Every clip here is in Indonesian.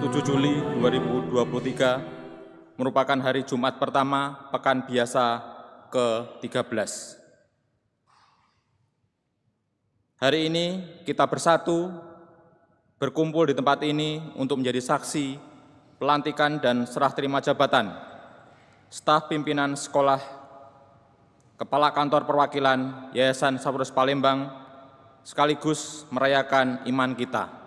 7 Juli 2023 merupakan hari Jumat pertama Pekan Biasa ke-13. Hari ini kita bersatu, berkumpul di tempat ini untuk menjadi saksi pelantikan dan serah terima jabatan staf pimpinan sekolah, Kepala Kantor Perwakilan Yayasan Sapuros Palembang, sekaligus merayakan iman kita.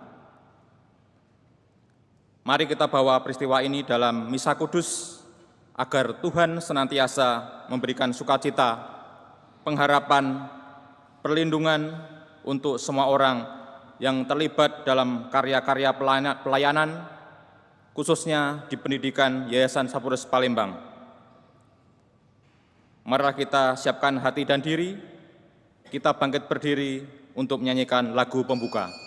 Mari kita bawa peristiwa ini dalam misa kudus, agar Tuhan senantiasa memberikan sukacita, pengharapan, perlindungan untuk semua orang yang terlibat dalam karya-karya pelayanan, khususnya di pendidikan Yayasan Sapuros Palembang. Marilah kita siapkan hati dan diri, kita bangkit berdiri untuk menyanyikan lagu pembuka.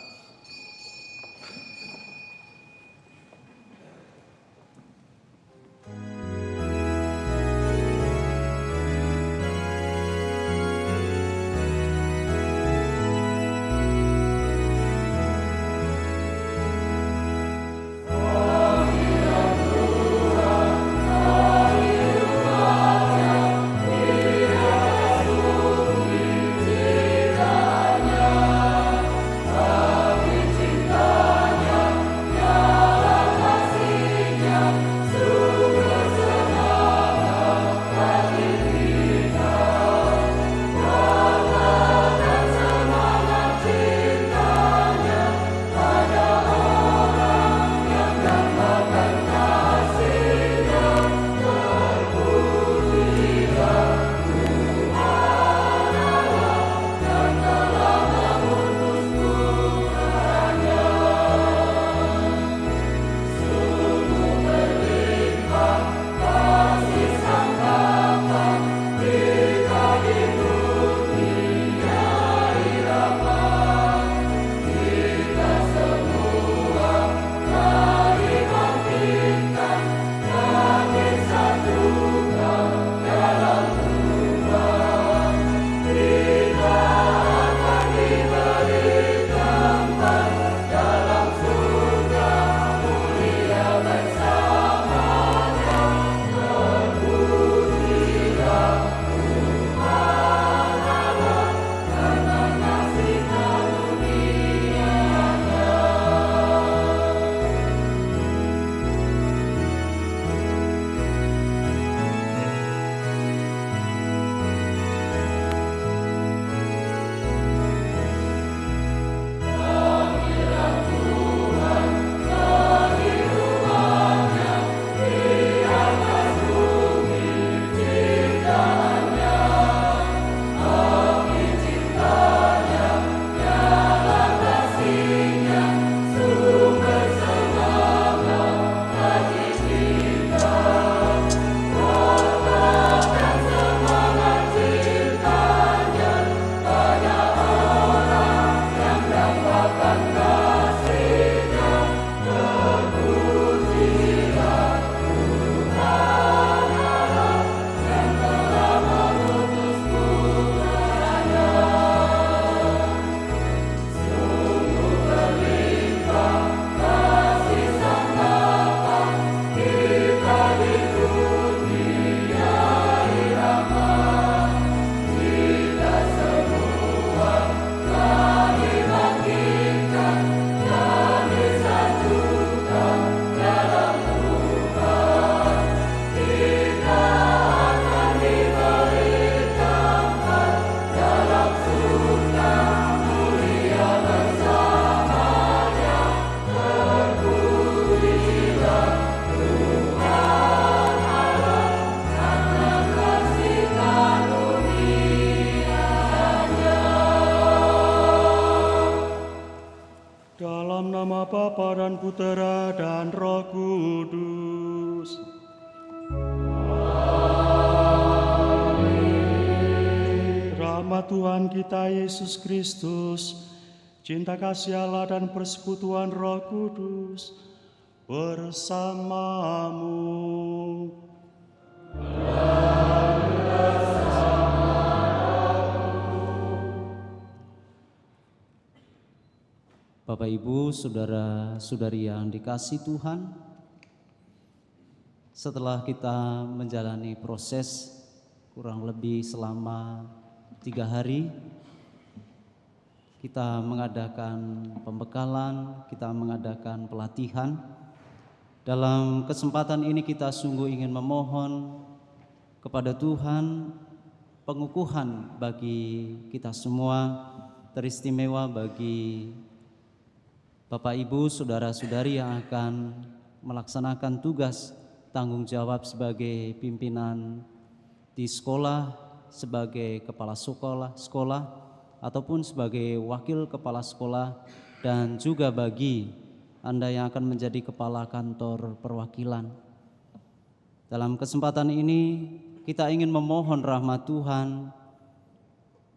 Dalam nama Bapa dan Putera dan Roh Kudus. Amin. Rahmat Tuhan kita Yesus Kristus, cinta kasih Allah dan persekutuan Roh Kudus bersamamu. Bapak, Ibu, saudara-saudari yang dikasihi Tuhan, setelah kita menjalani proses kurang lebih selama 3 hari, kita mengadakan pembekalan, kita mengadakan pelatihan. Dalam kesempatan ini kita sungguh ingin memohon kepada Tuhan pengukuhan bagi kita semua, teristimewa bagi Bapak, Ibu, saudara-saudari yang akan melaksanakan tugas tanggung jawab sebagai pimpinan di sekolah, sebagai kepala sekolah, ataupun sebagai wakil kepala sekolah, dan juga bagi Anda yang akan menjadi kepala kantor perwakilan. Dalam kesempatan ini kita ingin memohon rahmat Tuhan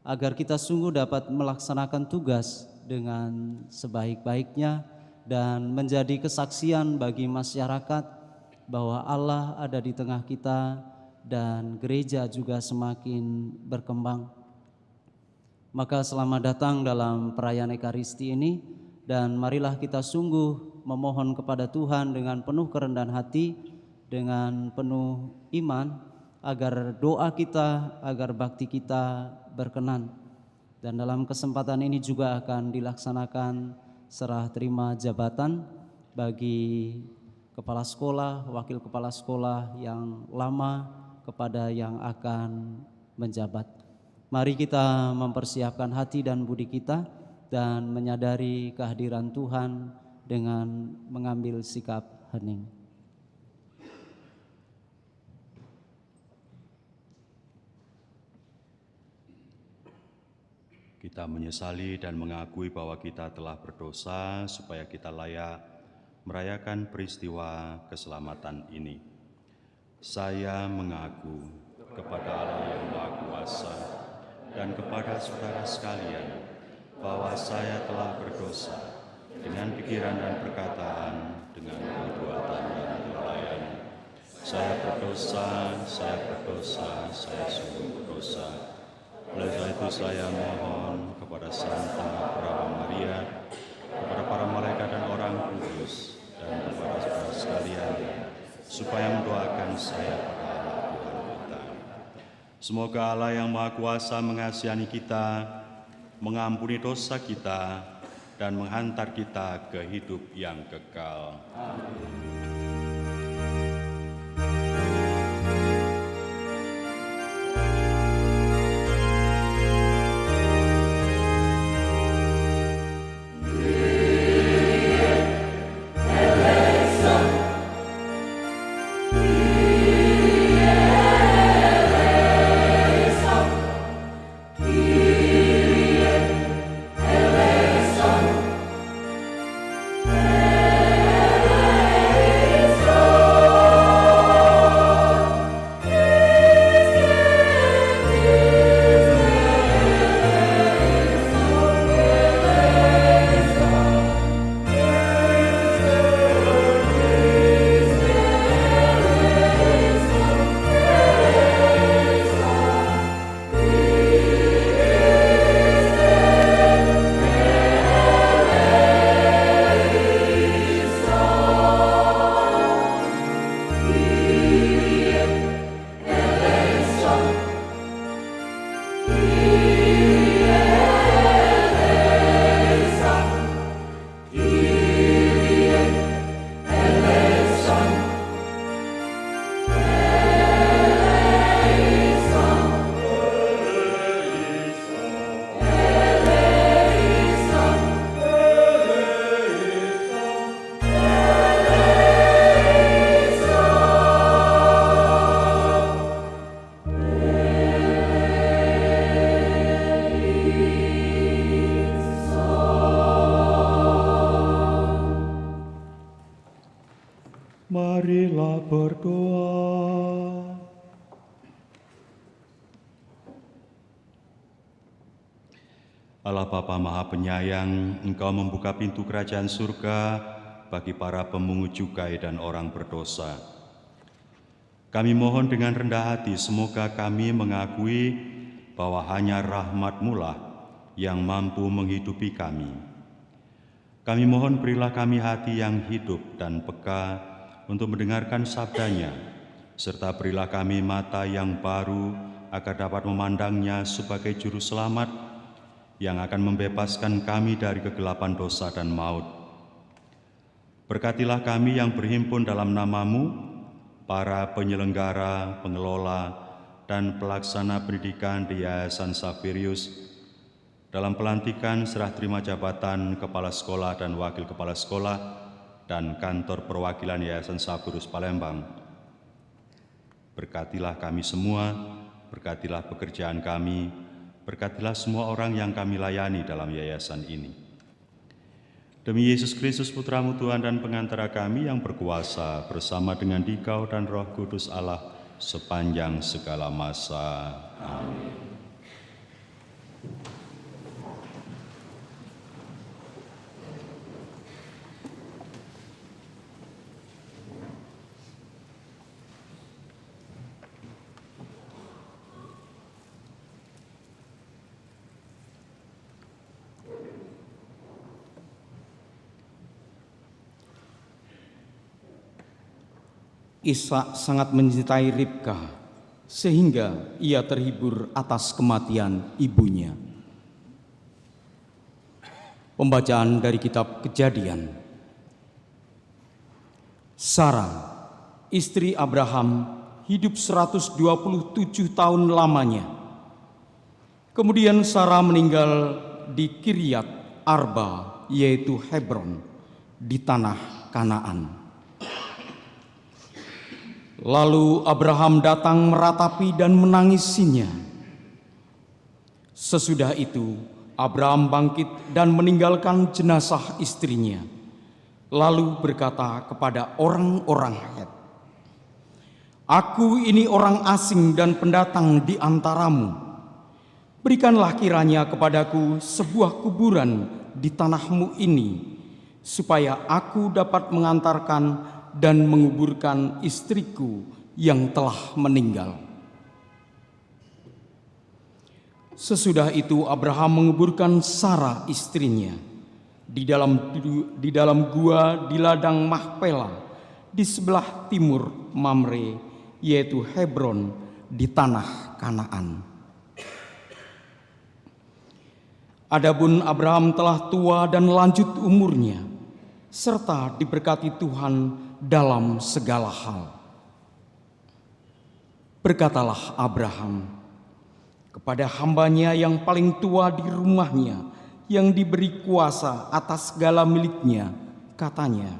agar kita sungguh dapat melaksanakan tugas dengan sebaik-baiknya dan menjadi kesaksian bagi masyarakat bahwa Allah ada di tengah kita dan gereja juga semakin berkembang. Maka selamat datang dalam perayaan Ekaristi ini, dan marilah kita sungguh memohon kepada Tuhan dengan penuh kerendahan hati, dengan penuh iman, agar doa kita, agar bakti kita berkenan. Dan dalam kesempatan ini juga akan dilaksanakan serah terima jabatan bagi kepala sekolah, wakil kepala sekolah yang lama kepada yang akan menjabat. Mari kita mempersiapkan hati dan budi kita dan menyadari kehadiran Tuhan dengan mengambil sikap hening. Kita menyesali dan mengakui bahwa kita telah berdosa supaya kita layak merayakan peristiwa keselamatan ini. Saya mengaku kepada Allah yang Maha Kuasa dan kepada saudara sekalian bahwa saya telah berdosa dengan pikiran dan perkataan, dengan perbuatan dan kelalaian. Saya berdosa, saya sungguh berdosa. Oleh sebab itu saya mohon kepada Santa Prawa Maria, kepada para malaikat dan orang kudus, dan kepada saudara sekalian, supaya mendoakan saya pada Allah Tuhan kita. Semoga Allah yang Maha Kuasa mengasihani kita, mengampuni dosa kita, dan menghantar kita ke hidup yang kekal. Amin. Marilah berdoa. Allah Bapa Maha Penyayang, Engkau membuka pintu kerajaan surga bagi para pemungut cukai dan orang berdosa. Kami mohon dengan rendah hati, semoga kami mengakui bahwa hanya rahmat-Mu lah yang mampu menghidupi kami. Kami mohon berilah kami hati yang hidup dan peka untuk mendengarkan sabdanya, serta berilah kami mata yang baru agar dapat memandangnya sebagai juru selamat yang akan membebaskan kami dari kegelapan dosa dan maut. Berkatilah kami yang berhimpun dalam nama-Mu, para penyelenggara, pengelola, dan pelaksana pendidikan di Yayasan Saverius, dalam pelantikan serah terima jabatan Kepala Sekolah dan Wakil Kepala Sekolah dan Kantor Perwakilan Yayasan Saverius Palembang. Berkatilah kami semua, berkatilah pekerjaan kami, berkatilah semua orang yang kami layani dalam yayasan ini. Demi Yesus Kristus Putra-Mu Tuhan dan pengantara kami yang berkuasa bersama dengan Dikau dan Roh Kudus Allah sepanjang segala masa. Amin. Ishak sangat mencintai Ribka, sehingga ia terhibur atas kematian ibunya. Pembacaan dari kitab Kejadian. Sarah, istri Abraham, hidup 127 tahun lamanya. Kemudian Sarah meninggal di Kiryat Arba, yaitu Hebron, di tanah Kanaan. Lalu Abraham datang meratapi dan menangisinya. Sesudah itu, Abraham bangkit dan meninggalkan jenazah istrinya, lalu berkata kepada orang-orang Het, "Aku ini orang asing dan pendatang di antaramu. Berikanlah kiranya kepadaku sebuah kuburan di tanahmu ini, supaya aku dapat mengantarkan dan menguburkan istriku yang telah meninggal." Sesudah itu Abraham menguburkan Sarah istrinya di dalam gua di ladang Mahpela di sebelah timur Mamre, yaitu Hebron, di tanah Kanaan. Adapun Abraham telah tua dan lanjut umurnya, serta diberkati Tuhan dalam segala hal. Berkatalah Abraham kepada hambanya yang paling tua di rumahnya, yang diberi kuasa atas segala miliknya, katanya,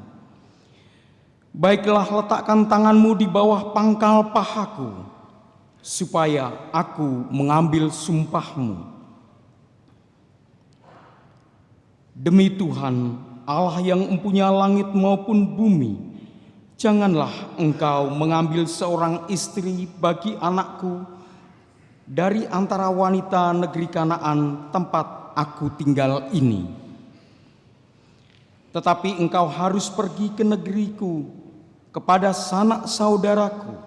"Baiklah, letakkan tanganmu di bawah pangkal pahaku, supaya aku mengambil sumpahmu. Demi Tuhan, Allah yang mempunyai langit maupun bumi, janganlah engkau mengambil seorang istri bagi anakku dari antara wanita negeri Kanaan tempat aku tinggal ini. Tetapi engkau harus pergi ke negeriku, kepada sanak saudaraku,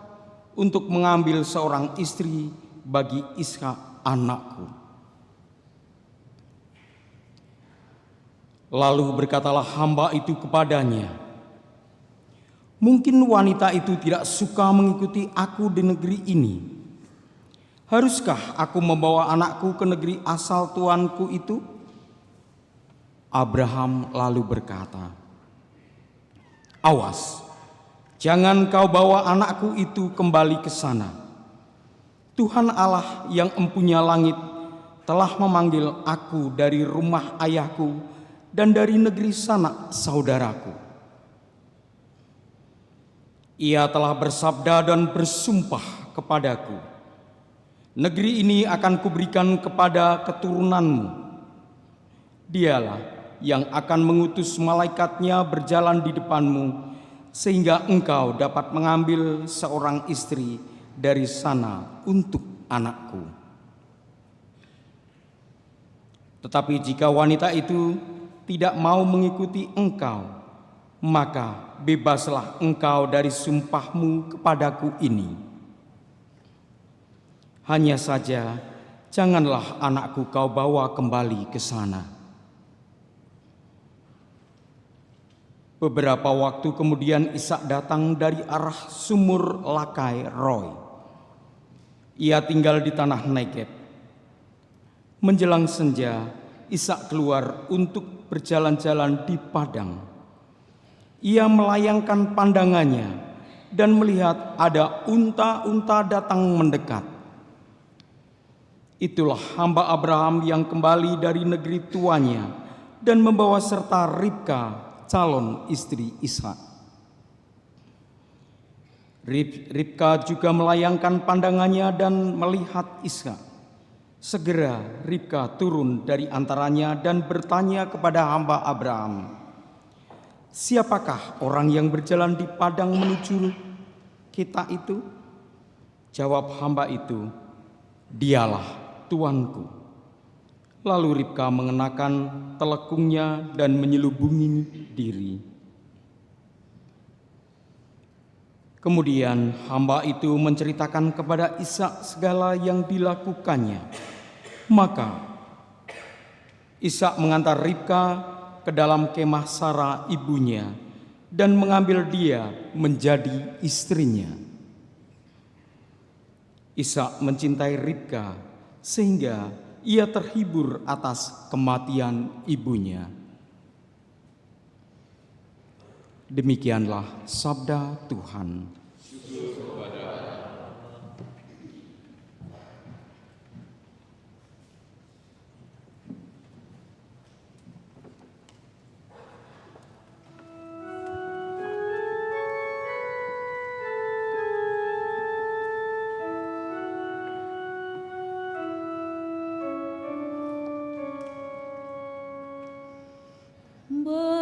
untuk mengambil seorang istri bagi Ishak anakku." Lalu berkatalah hamba itu kepadanya, "Mungkin wanita itu tidak suka mengikuti aku di negeri ini. Haruskah aku membawa anakku ke negeri asal tuanku itu?" Abraham lalu berkata, "Awas, jangan kau bawa anakku itu kembali ke sana. Tuhan Allah yang empunya langit telah memanggil aku dari rumah ayahku dan dari negeri sanak saudaraku. Ia telah bersabda dan bersumpah kepadaku, negeri ini akan kuberikan kepada keturunanmu. Dialah yang akan mengutus malaikatnya berjalan di depanmu, sehingga engkau dapat mengambil seorang istri dari sana untuk anakku. Tetapi jika wanita itu tidak mau mengikuti engkau, maka bebaslah engkau dari sumpahmu kepadaku ini. Hanya saja janganlah anakku kau bawa kembali ke sana." Beberapa waktu kemudian Ishak datang dari arah sumur Lakai Roy. Ia tinggal di tanah Negeb. Menjelang senja, Ishak keluar untuk berjalan-jalan di padang. Ia melayangkan pandangannya dan melihat ada unta-unta datang mendekat. Itulah hamba Abraham yang kembali dari negeri tuanya dan membawa serta Ribka, calon istri Ishak. Ribka juga melayangkan pandangannya dan melihat Ishak. Segera Ribka turun dari antaranya dan bertanya kepada hamba Abraham, "Siapakah orang yang berjalan di padang menuju kita itu?" Jawab hamba itu, "Dialah tuanku." Lalu Ribka mengenakan telekungnya dan menyelubungi diri. Kemudian hamba itu menceritakan kepada Ishak segala yang dilakukannya. Maka Ishak mengantar Ribka ke dalam kemah Sara ibunya dan mengambil dia menjadi istrinya. Ishak mencintai Ribka sehingga ia terhibur atas kematian ibunya. Demikianlah sabda Tuhan.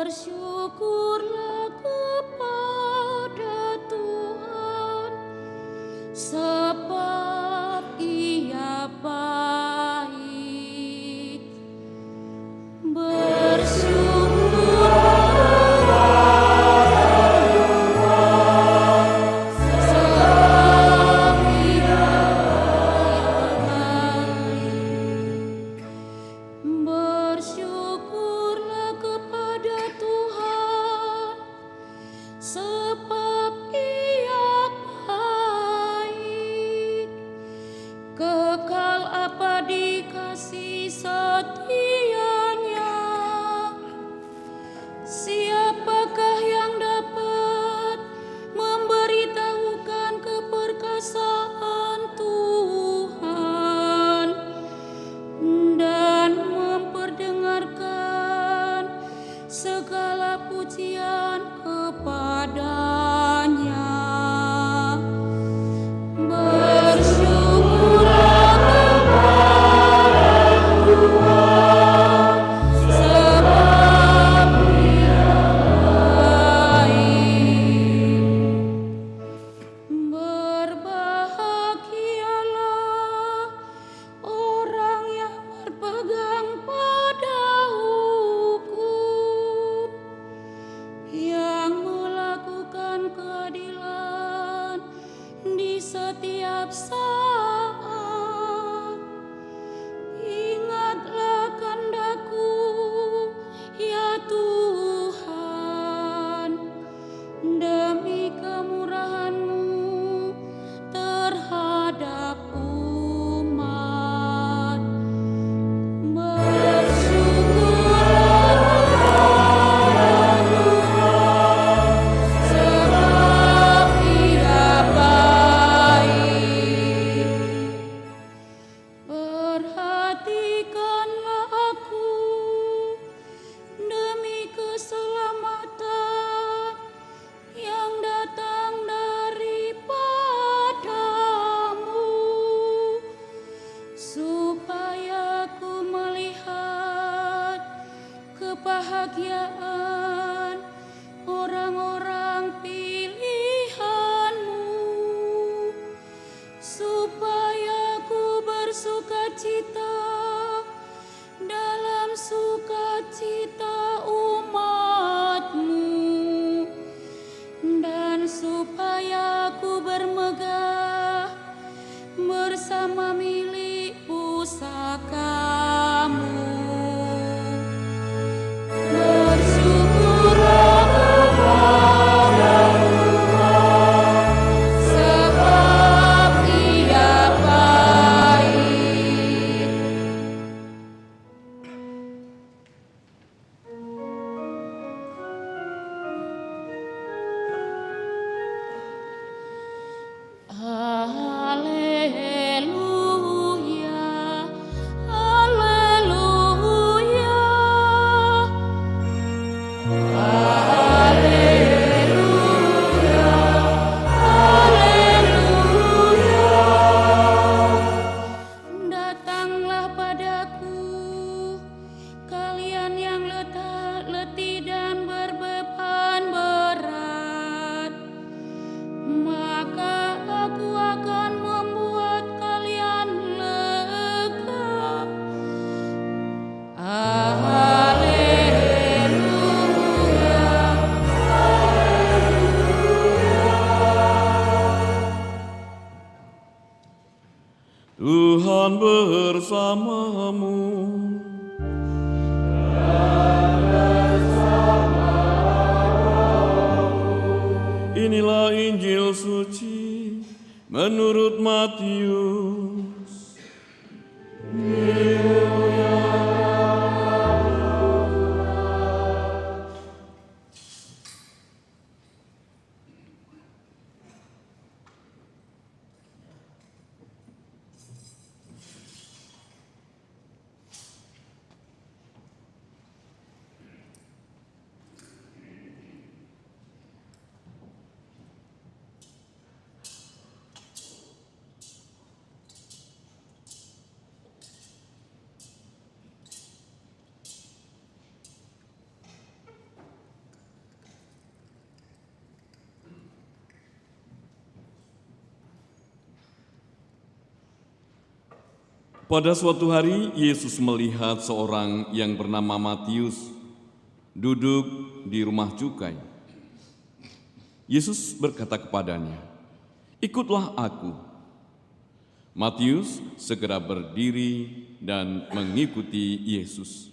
Bersyukurlah kepada Tuhan, sebab Ia baik. Bersyukurlah kepada Tuhan, sebab Ia baik. Bersyukurlah kepada Tuhan, sebab Ia baik. Kekal abadi kasih setia-Nya. Siapakah yang dapat memberitahukan keperkasaan Tuhan dan memperdengarkan segala pujian kepada-Nya? Bersyukurlah kepada Tuhan, sebab Ia baik. Berbahagialah orang yang berpegang pada hukum, yang melakukan keadilan di setiap saat. Ingatlah kehendak-Ku, ya Tuhan, demi kemurahan-Mu terhadap umat. Bersyukurlah Tuhan, sebab Ia baik. Perhatikanlah aku demi keselamatan yang datang daripada-Mu, supaya aku melihat kebahagiaan orang-orang pilihan-Mu, supaya aku bersukacita dalam sukacita umat-Mu, dan supaya aku bermegah bersama milik pusaka-Mu. Bersyukurlah Tuhan bersamamu. Inilah Injil suci menurut Matius. Pada suatu hari, Yesus melihat seorang yang bernama Matius duduk di rumah cukai. Yesus berkata kepadanya, "Ikutlah aku." Matius segera berdiri dan mengikuti Yesus.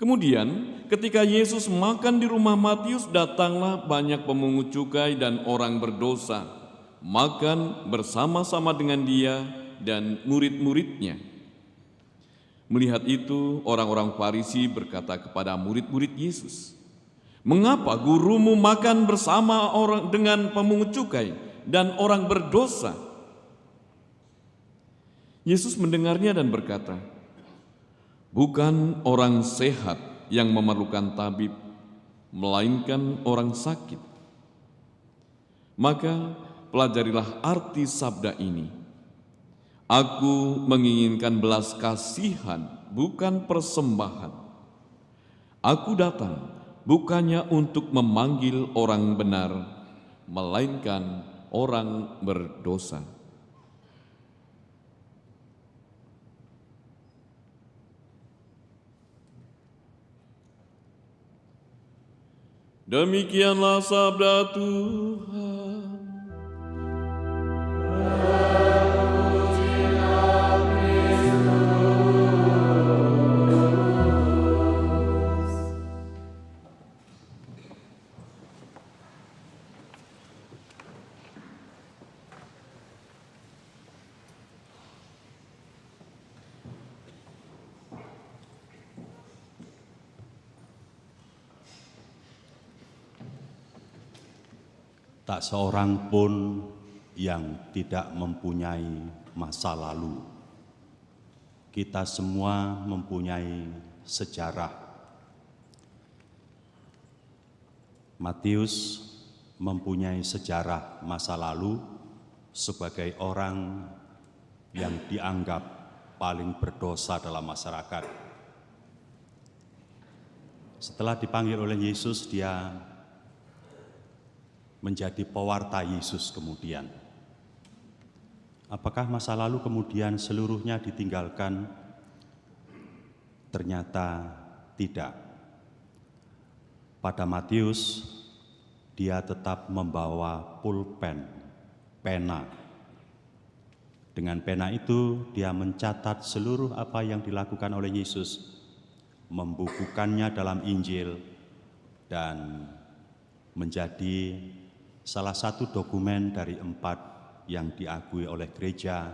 Kemudian, ketika Yesus makan di rumah Matius, datanglah banyak pemungut cukai dan orang berdosa, makan bersama-sama dengan dia dan murid-muridnya. Melihat itu, orang-orang Farisi berkata kepada murid-murid Yesus, "Mengapa gurumu makan bersama orang dengan pemungut cukai dan orang berdosa?" Yesus mendengarnya dan berkata, "Bukan orang sehat yang memerlukan tabib, melainkan orang sakit. Maka pelajarilah arti sabda ini. Aku menginginkan belas kasihan, bukan persembahan. Aku datang bukannya untuk memanggil orang benar, melainkan orang berdosa." Demikianlah sabda Tuhan. Tak seorang pun yang tidak mempunyai masa lalu. Kita semua mempunyai sejarah. Matius mempunyai sejarah masa lalu sebagai orang yang dianggap paling berdosa dalam masyarakat. Setelah dipanggil oleh Yesus, dia menjadi pewarta Yesus kemudian. Apakah masa lalu kemudian seluruhnya ditinggalkan? Ternyata tidak. Pada Matius, dia tetap membawa pulpen, pena. Dengan pena itu, dia mencatat seluruh apa yang dilakukan oleh Yesus, membukukannya dalam Injil, dan menjadi salah satu dokumen dari 4 yang diakui oleh gereja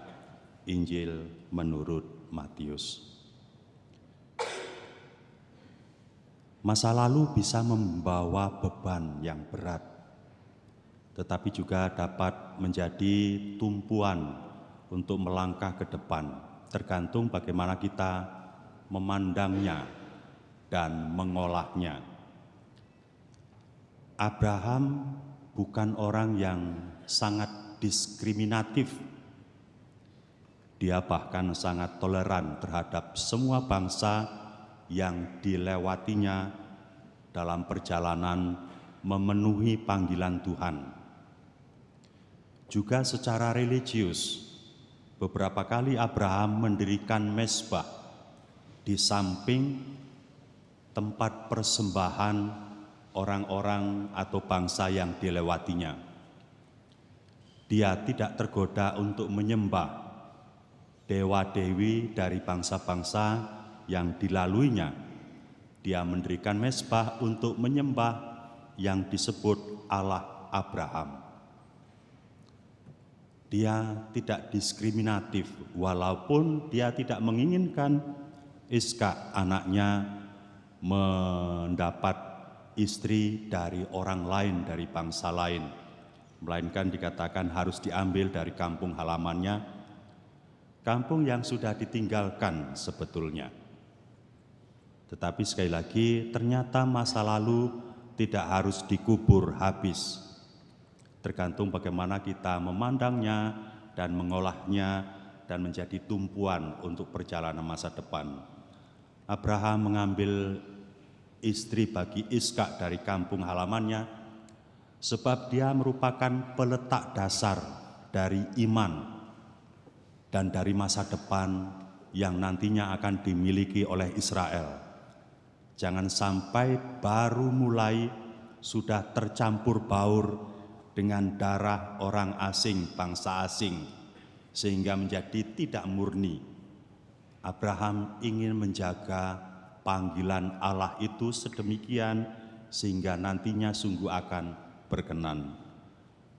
Injil menurut Matius. Masa lalu bisa membawa beban yang berat, tetapi juga dapat menjadi tumpuan untuk melangkah ke depan, tergantung bagaimana kita memandangnya dan mengolahnya. Abraham bukan orang yang sangat diskriminatif. Dia bahkan sangat toleran terhadap semua bangsa yang dilewatinya dalam perjalanan memenuhi panggilan Tuhan. Juga secara religius, beberapa kali Abraham mendirikan mezbah di samping tempat persembahan orang-orang atau bangsa yang dilewatinya. Dia tidak tergoda untuk menyembah dewa-dewi dari bangsa-bangsa yang dilaluinya. Dia mendirikan mezbah untuk menyembah yang disebut Allah Abraham. Dia tidak diskriminatif, walaupun dia tidak menginginkan Ishak anaknya mendapat istri dari orang lain, dari bangsa lain, melainkan dikatakan harus diambil dari kampung halamannya, kampung yang sudah ditinggalkan sebetulnya. Tetapi sekali lagi, ternyata masa lalu tidak harus dikubur habis. Tergantung bagaimana kita memandangnya dan mengolahnya dan menjadi tumpuan untuk perjalanan masa depan. Abraham mengambil istri bagi Ishak dari kampung halamannya, sebab dia merupakan peletak dasar dari iman dan dari masa depan yang nantinya akan dimiliki oleh Israel. Jangan sampai baru mulai sudah tercampur baur dengan darah orang asing, bangsa asing, sehingga menjadi tidak murni. Abraham ingin menjaga panggilan Allah itu sedemikian sehingga nantinya sungguh akan berkenan.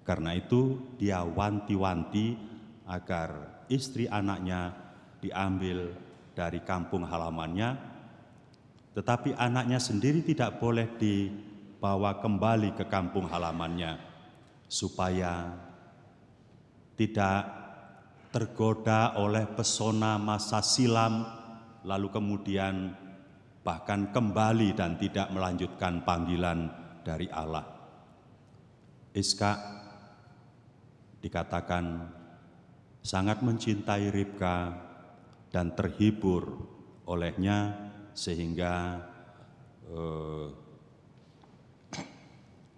Karena itu dia wanti-wanti agar istri anaknya diambil dari kampung halamannya, tetapi anaknya sendiri tidak boleh dibawa kembali ke kampung halamannya, supaya tidak tergoda oleh pesona masa silam, lalu kemudian bahkan kembali dan tidak melanjutkan panggilan dari Allah. Ishak dikatakan sangat mencintai Ribka dan terhibur olehnya, sehingga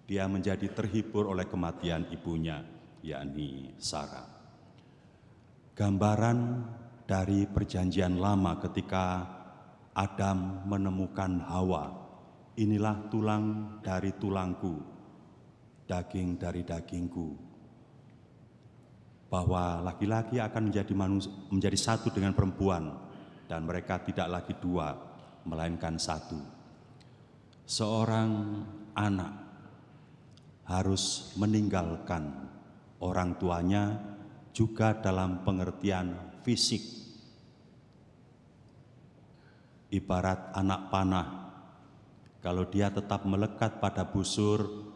dia menjadi terhibur oleh kematian ibunya, yakni Sarah. Gambaran dari perjanjian lama ketika Adam menemukan Hawa, inilah tulang dari tulangku, daging dari dagingku, bahwa laki-laki akan menjadi satu dengan perempuan, dan mereka tidak lagi dua, melainkan satu. Seorang anak harus meninggalkan orang tuanya juga dalam pengertian fisik. Ibarat anak panah, kalau dia tetap melekat pada busur,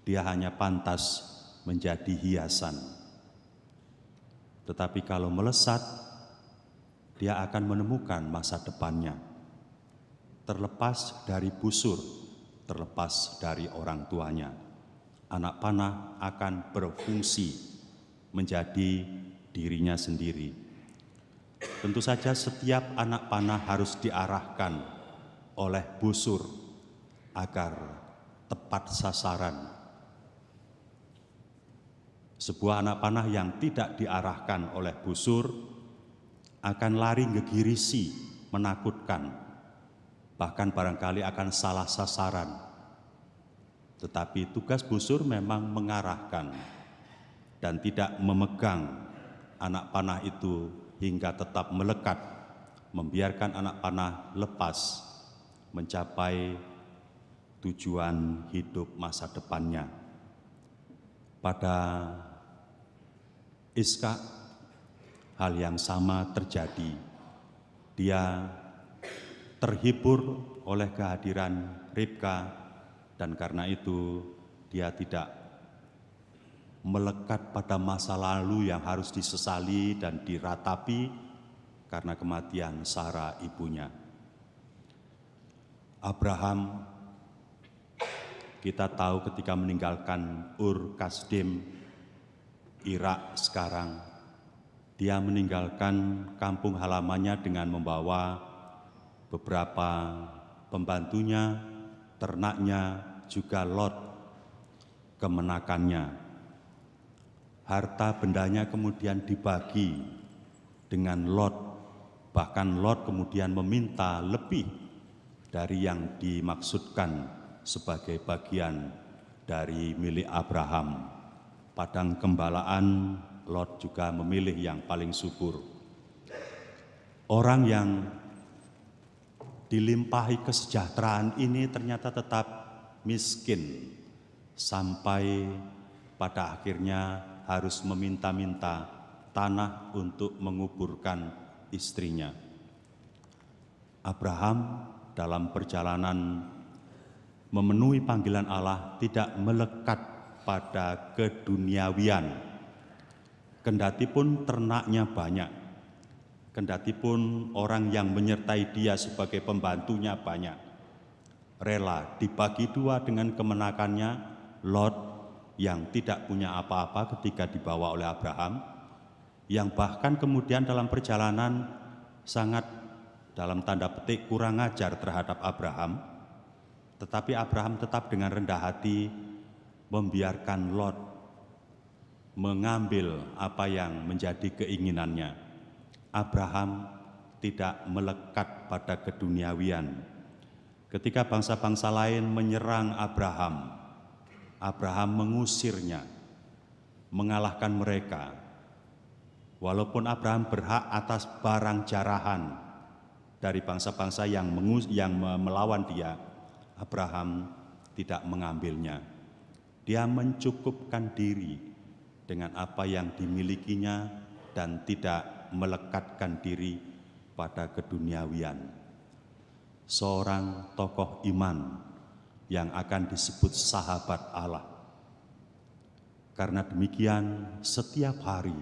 dia hanya pantas menjadi hiasan. Tetapi kalau melesat, dia akan menemukan masa depannya, terlepas dari busur, terlepas dari orang tuanya. Anak panah akan berfungsi menjadi dirinya sendiri. Tentu saja setiap anak panah harus diarahkan oleh busur agar tepat sasaran. Sebuah anak panah yang tidak diarahkan oleh busur akan lari ngegirisi, menakutkan, bahkan barangkali akan salah sasaran. Tetapi tugas busur memang mengarahkan dan tidak memegang anak panah itu hingga tetap melekat, membiarkan anak panah lepas mencapai tujuan hidup masa depannya. Pada Ishak hal yang sama terjadi. Dia terhibur oleh kehadiran Ribka, dan karena itu dia tidak melekat pada masa lalu yang harus disesali dan diratapi karena kematian Sarah ibunya. Abraham, kita tahu ketika meninggalkan Ur Kasdim, Irak sekarang, dia meninggalkan kampung halamannya dengan membawa beberapa pembantunya, ternaknya, juga Lot, kemenakannya. Harta bendanya kemudian dibagi dengan Lot, bahkan Lot kemudian meminta lebih dari yang dimaksudkan sebagai bagian dari milik Abraham. Padang gembalaan, Lot juga memilih yang paling subur. Orang yang dilimpahi kesejahteraan ini ternyata tetap miskin sampai pada akhirnya harus meminta-minta tanah untuk menguburkan istrinya. Abraham dalam perjalanan memenuhi panggilan Allah tidak melekat pada keduniawian. Kendatipun ternaknya banyak, kendatipun orang yang menyertai dia sebagai pembantunya banyak, rela dibagi dua dengan kemenakannya. Lot yang tidak punya apa-apa ketika dibawa oleh Abraham, yang bahkan kemudian dalam perjalanan sangat dalam tanda petik kurang ajar terhadap Abraham, tetapi Abraham tetap dengan rendah hati membiarkan Lot mengambil apa yang menjadi keinginannya. Abraham tidak melekat pada keduniawian. Ketika bangsa-bangsa lain menyerang Abraham, Abraham mengusirnya, mengalahkan mereka. Walaupun Abraham berhak atas barang jarahan dari bangsa-bangsa yang melawan dia, Abraham tidak mengambilnya. Dia mencukupkan diri dengan apa yang dimilikinya dan tidak melekatkan diri pada keduniawian. Seorang tokoh iman yang akan disebut sahabat Allah. Karena demikian, setiap hari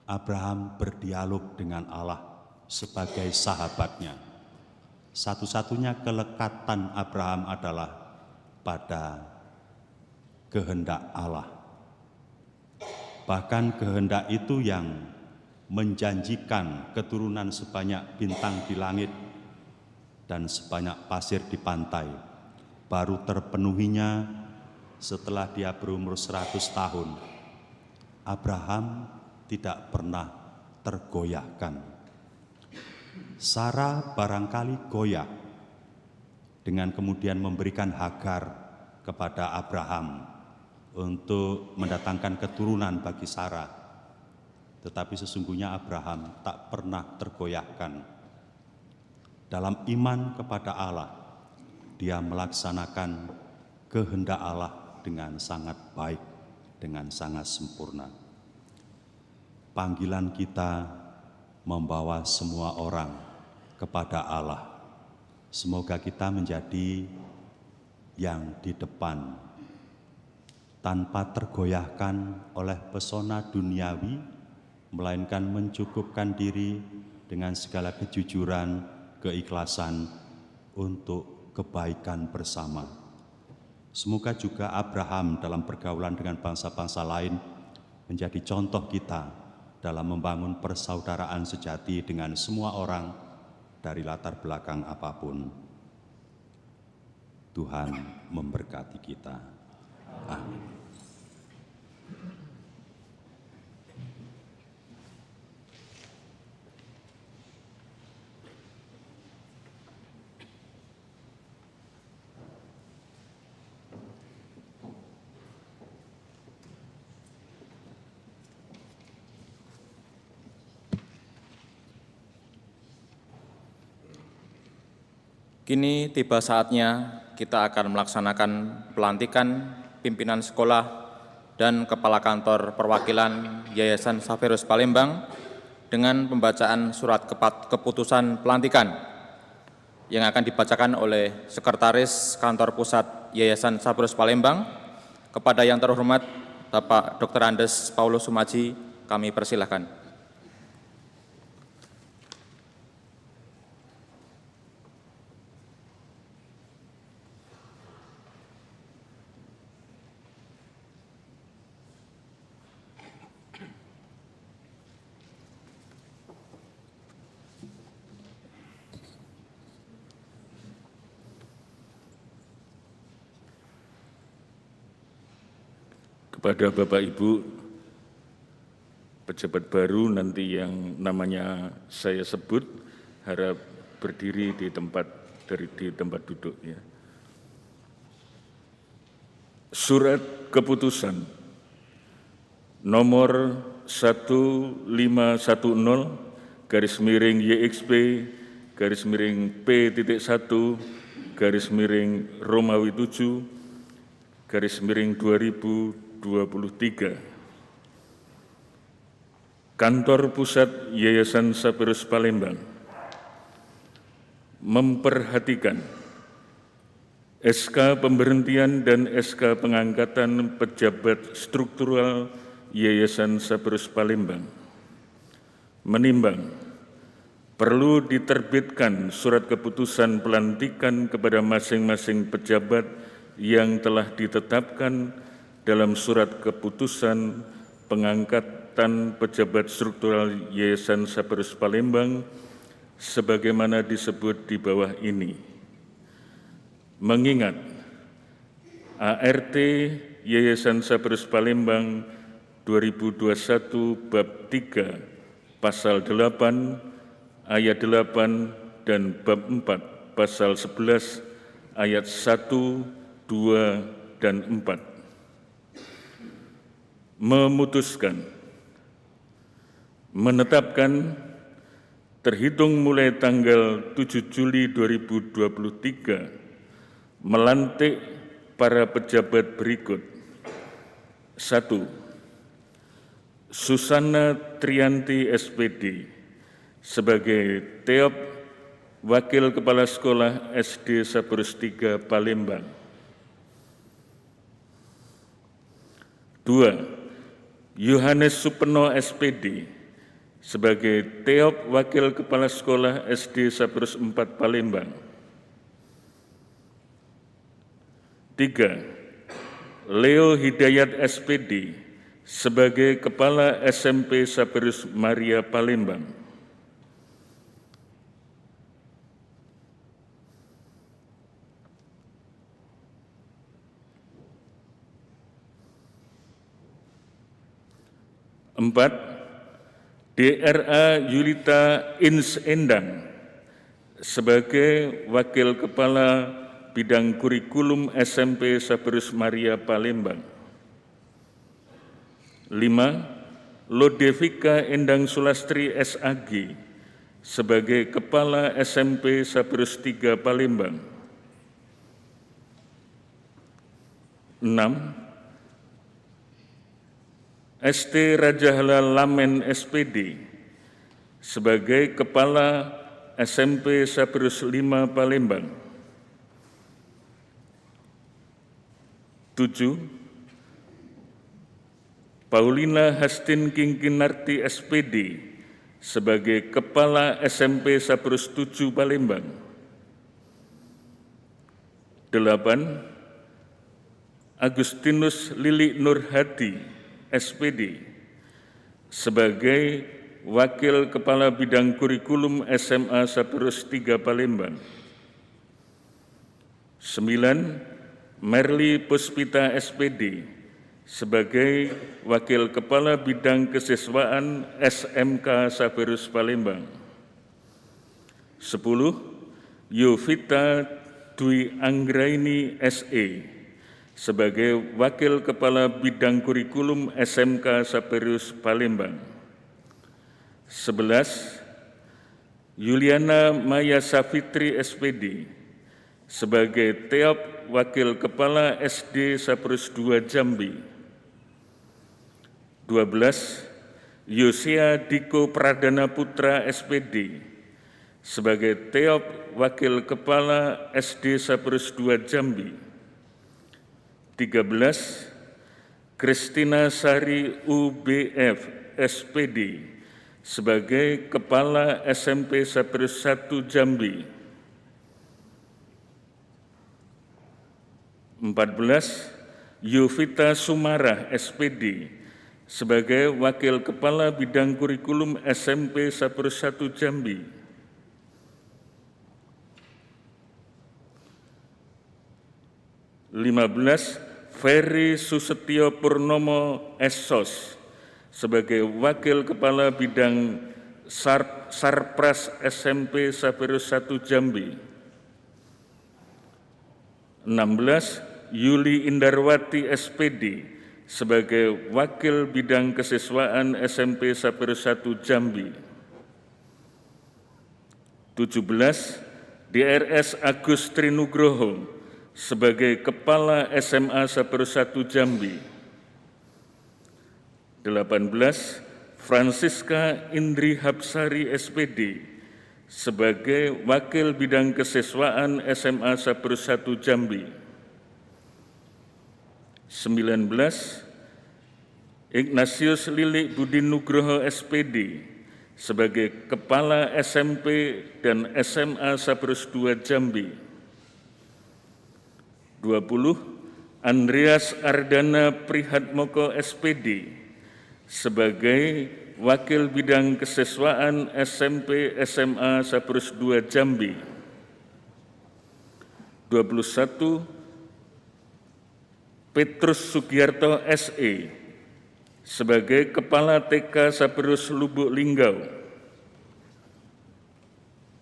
Abraham berdialog dengan Allah sebagai sahabatnya. Satu-satunya kelekatan Abraham adalah pada kehendak Allah. Bahkan kehendak itu yang menjanjikan keturunan sebanyak bintang di langit dan sebanyak pasir di pantai, baru terpenuhinya setelah dia berumur 100 tahun. Abraham tidak pernah tergoyahkan. Sarah barangkali goyah dengan kemudian memberikan Hagar kepada Abraham untuk mendatangkan keturunan bagi Sarah. Tetapi sesungguhnya Abraham tak pernah tergoyahkan. Dalam iman kepada Allah, dia melaksanakan kehendak Allah dengan sangat baik, dengan sangat sempurna. Panggilan kita membawa semua orang kepada Allah. Semoga kita menjadi yang di depan, tanpa tergoyahkan oleh pesona duniawi, melainkan mencukupkan diri dengan segala kejujuran, keikhlasan untuk kebaikan bersama. Semoga juga Abraham dalam pergaulan dengan bangsa-bangsa lain menjadi contoh kita dalam membangun persaudaraan sejati dengan semua orang dari latar belakang apapun. Tuhan memberkati kita. Amin. Kini tiba saatnya kita akan melaksanakan pelantikan pimpinan sekolah dan Kepala Kantor Perwakilan Yayasan Saverus Palembang dengan pembacaan surat keputusan pelantikan yang akan dibacakan oleh Sekretaris Kantor Pusat Yayasan Saverus Palembang. Kepada yang terhormat Bapak Dr. Andes Paulus Sumaji, kami persilahkan. Kepada Bapak Ibu pejabat baru nanti yang namanya saya sebut, harap berdiri di tempat duduk ya. Surat keputusan nomor 1510 YXP P.1 Romawi 7 2023. Kantor Pusat Yayasan Saperus Palembang memperhatikan SK pemberhentian dan SK pengangkatan pejabat struktural Yayasan Saperus Palembang, menimbang perlu diterbitkan surat keputusan pelantikan kepada masing-masing pejabat yang telah ditetapkan dalam surat keputusan pengangkatan pejabat struktural Yayasan Saperus Palembang sebagaimana disebut di bawah ini. Mengingat ART Yayasan Saperus Palembang 2021 bab 3 pasal 8 ayat 8 dan bab 4 pasal 11 ayat 1, 2, dan 4 memutuskan menetapkan terhitung mulai tanggal 7 Juli 2023 melantik para pejabat berikut. 1. Susana Trianti SPD sebagai Teop Wakil Kepala Sekolah SD Saperus 3 Palembang. 2. Yohanes Supeno SPD sebagai Teop Wakil Kepala Sekolah SD Saperus 4 Palembang. 3. Leo Hidayat SPD sebagai Kepala SMP Saperus Maria Palembang. 4. DRA Yulita Ins Endang sebagai Wakil Kepala Bidang Kurikulum SMP Saperus Maria Palembang. 5. Lodevika Endang Sulastri SAG sebagai Kepala SMP Saperus 3 Palembang. 6. ST Raja Halal Lamen SPD sebagai Kepala SMP Saperus 5 Palembang. 7. Paulina Hastin Kingkinarti SPD sebagai Kepala SMP Saperus 7 Palembang. 8. Agustinus Lili Nurhadi SPD sebagai Wakil Kepala Bidang Kurikulum SMA Saperus 3 Palembang. 9. Merli Puspita SPD sebagai Wakil Kepala Bidang Kesiswaan SMK Saperus Palembang. 10. Yovita Dwi Anggraini SE sebagai Wakil Kepala Bidang Kurikulum SMK Saperus Palembang. 11. Yuliana Maya Safitri SPD sebagai Teop Wakil Kepala SD Saperus 2 Jambi. 12. Yosia Diko Pradana Putra SPD sebagai Teop Wakil Kepala SD Saperus 2 Jambi. 13. Kristina Sari UBF SPD sebagai Kepala SMP Saperus 1 Jambi. 14. Yovita Sumarah SPD sebagai Wakil Kepala Bidang Kurikulum SMP Saperus 1 Jambi. 15. Ferry Susetio Purnomo SSOS sebagai Wakil Kepala Bidang Sarpras SMP Saperus 1 Jambi. 16. Yuli Indarwati SPD sebagai Wakil Bidang Kesiswaan SMP Saperus 1 Jambi. 17. DRS Agus Trinugroho sebagai Kepala SMA Saperus 1 Jambi. 18. Francisca Indri Hapsari SPD sebagai Wakil Bidang Kesiswaan SMA Saperus 1 Jambi. 19. Ignatius Lilik Budi Nugroho SPD sebagai Kepala SMP dan SMA Saperus 2 Jambi. 20. Andreas Ardana Prihatmoko SPD sebagai Wakil Bidang Kesiswaan SMP SMA Saperus 2 Jambi. 21. Petrus Sugiarto SE sebagai Kepala TK Saperus Lubuk Linggau.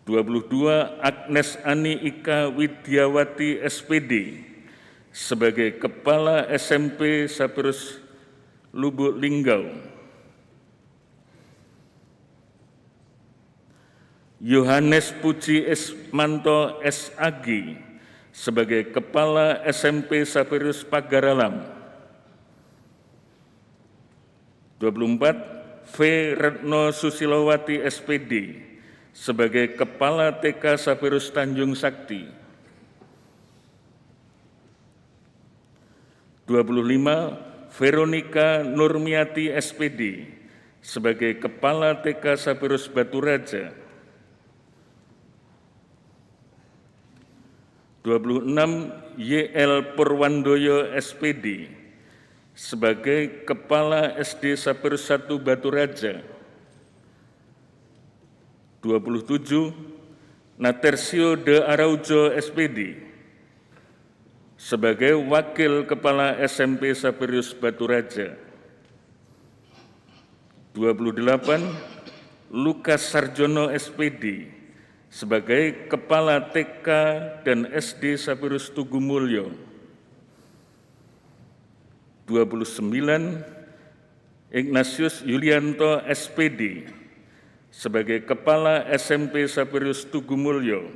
22. Agnes Ani Ika Widyawati SPD sebagai Kepala SMP Saperus Lubuk Linggau. Yohanes Puji Ismanto SAG sebagai Kepala SMP Saperus Pagaralam. 24. V. Retno Susilowati SPD sebagai Kepala TK Saperus Tanjung Sakti. 25. Veronica Nurmiati SPD sebagai Kepala TK Saperus Baturaja. 26. YL Purwandoyo SPD sebagai Kepala SD Saperus 1 Baturaja. 27. Natersio de Araujo SPD sebagai Wakil Kepala SMP Saperus Baturaja. 28. Lukas Sarjono SPD sebagai Kepala TK dan SD Saperus Tugumulyo. 29. Ignatius Yulianto SPD sebagai Kepala SMP Saperus Tugumulyo.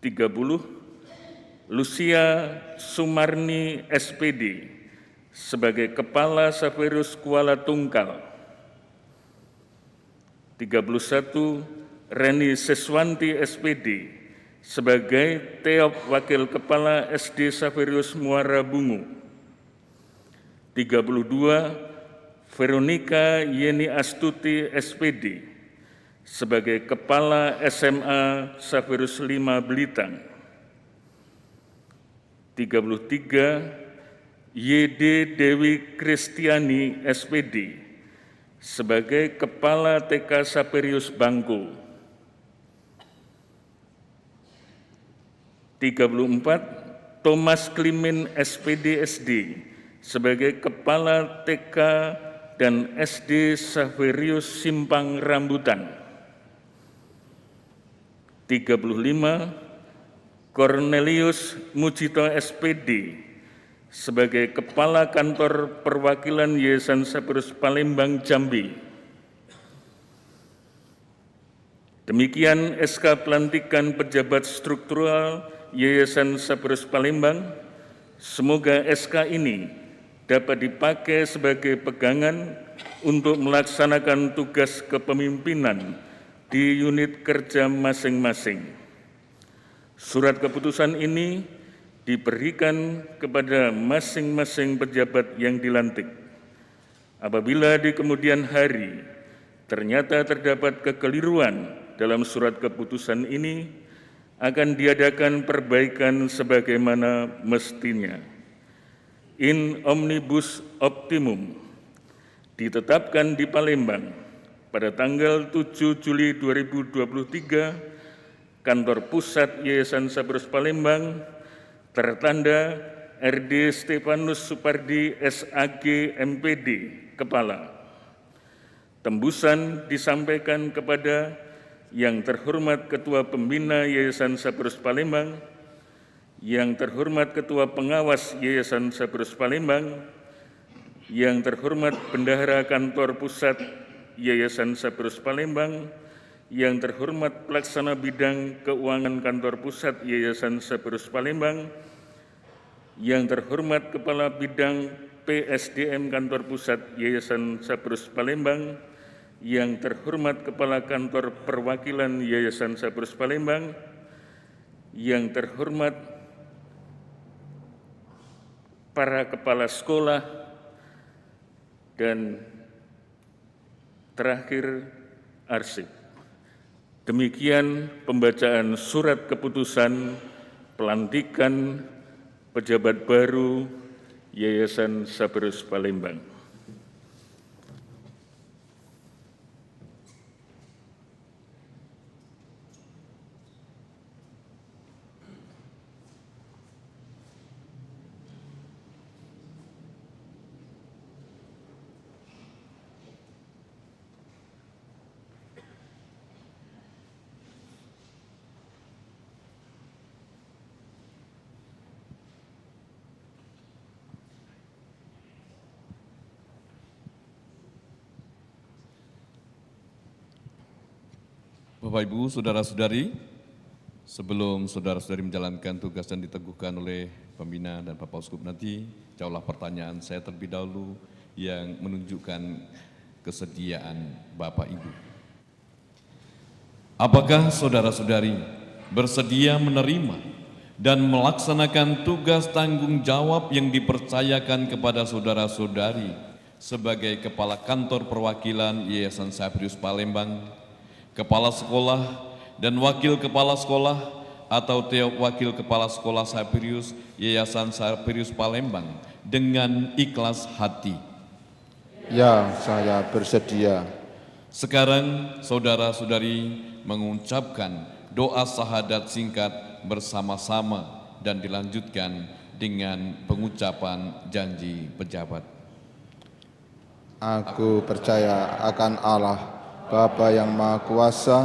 30. Lucia Sumarni SPD sebagai Kepala Saperus Kuala Tungkal. 31. Reni Seswanti SPD sebagai Teop Wakil Kepala SD Saperus Muara Bungu. 32. Veronica Yeni Astuti SPD sebagai Kepala SMA Saperus 5 Belitang. 33. YD Dewi Kristiani SPD sebagai Kepala TK Saperius Bangko. 34. Thomas Klimin SPD SD sebagai Kepala TK dan SD Saverius Simpang Rambutan. 35. Cornelius Mujito SPD sebagai Kepala Kantor Perwakilan Yayasan Saperus Palembang Jambi. Demikian SK Pelantikan Pejabat Struktural Yayasan Saperus Palembang. Semoga SK ini dapat dipakai sebagai pegangan untuk melaksanakan tugas kepemimpinan di unit kerja masing-masing. Surat keputusan ini diberikan kepada masing-masing pejabat yang dilantik. Apabila di kemudian hari ternyata terdapat kekeliruan dalam surat keputusan ini, akan diadakan perbaikan sebagaimana mestinya. In omnibus optimum ditetapkan di Palembang pada tanggal 7 Juli 2023, Kantor Pusat Yayasan Saperus Palembang tertanda RD Stefanus Supardi SAG MPD Kepala. Tembusan disampaikan kepada yang terhormat Ketua Pembina Yayasan Saperus Palembang, yang terhormat Ketua Pengawas Yayasan Saperus Palembang, yang terhormat Bendahara Kantor Pusat Yayasan Saperus Palembang, yang terhormat Pelaksana Bidang Keuangan Kantor Pusat Yayasan Sabarus Palembang, yang terhormat Kepala Bidang PSDM Kantor Pusat Yayasan Sabarus Palembang, yang terhormat Kepala Kantor Perwakilan Yayasan Sabarus Palembang, yang terhormat para kepala sekolah, dan terakhir arsip. Demikian pembacaan surat keputusan pelantikan pejabat baru Yayasan Sabarus Palembang. Bapak, Ibu, Saudara-saudari, sebelum saudara-saudari menjalankan tugas dan diteguhkan oleh pembina dan Bapak Uskup nanti, jawablah pertanyaan saya terlebih dahulu yang menunjukkan kesediaan Bapak Ibu. Apakah saudara-saudari bersedia menerima dan melaksanakan tugas tanggung jawab yang dipercayakan kepada saudara-saudari sebagai Kepala Kantor Perwakilan Yayasan Sabarus Palembang, Kepala Sekolah dan Wakil Kepala Sekolah atau Wakil Kepala Sekolah Sabarus Yayasan Sabarus Palembang dengan ikhlas hati? Ya, saya bersedia. Sekarang saudara-saudari mengucapkan doa syahadat singkat bersama-sama dan dilanjutkan dengan pengucapan janji pejabat. Aku percaya akan Allah, Bapa yang Maha Kuasa,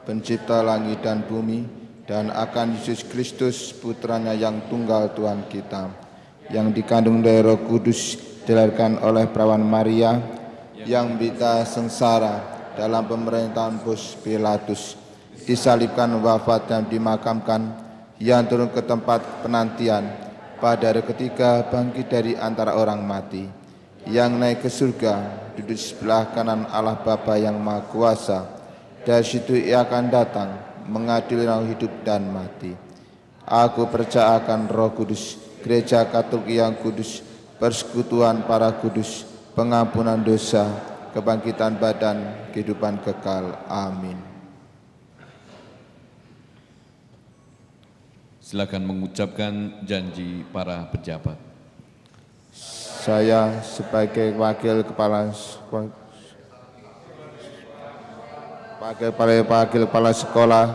Pencipta langit dan bumi, dan akan Yesus Kristus, Putranya yang tunggal Tuhan kita, yang dikandung dari Roh Kudus, dilahirkan oleh perawan Maria, yang menderita sengsara dalam pemerintahan Pons Pilatus, disalibkan, wafat dan dimakamkan, yang turun ke tempat penantian, pada hari ketiga bangkit dari antara orang mati, yang naik ke surga, duduk di sebelah kanan Allah Bapa yang Maha Kuasa. Dari situ Ia akan datang mengadili orang hidup dan mati. Aku percaya akan Roh Kudus, Gereja Katolik yang kudus, persekutuan para kudus, pengampunan dosa, kebangkitan badan, kehidupan kekal. Amin. Silakan mengucapkan janji para pejabat. Saya sebagai wakil kepala sekolah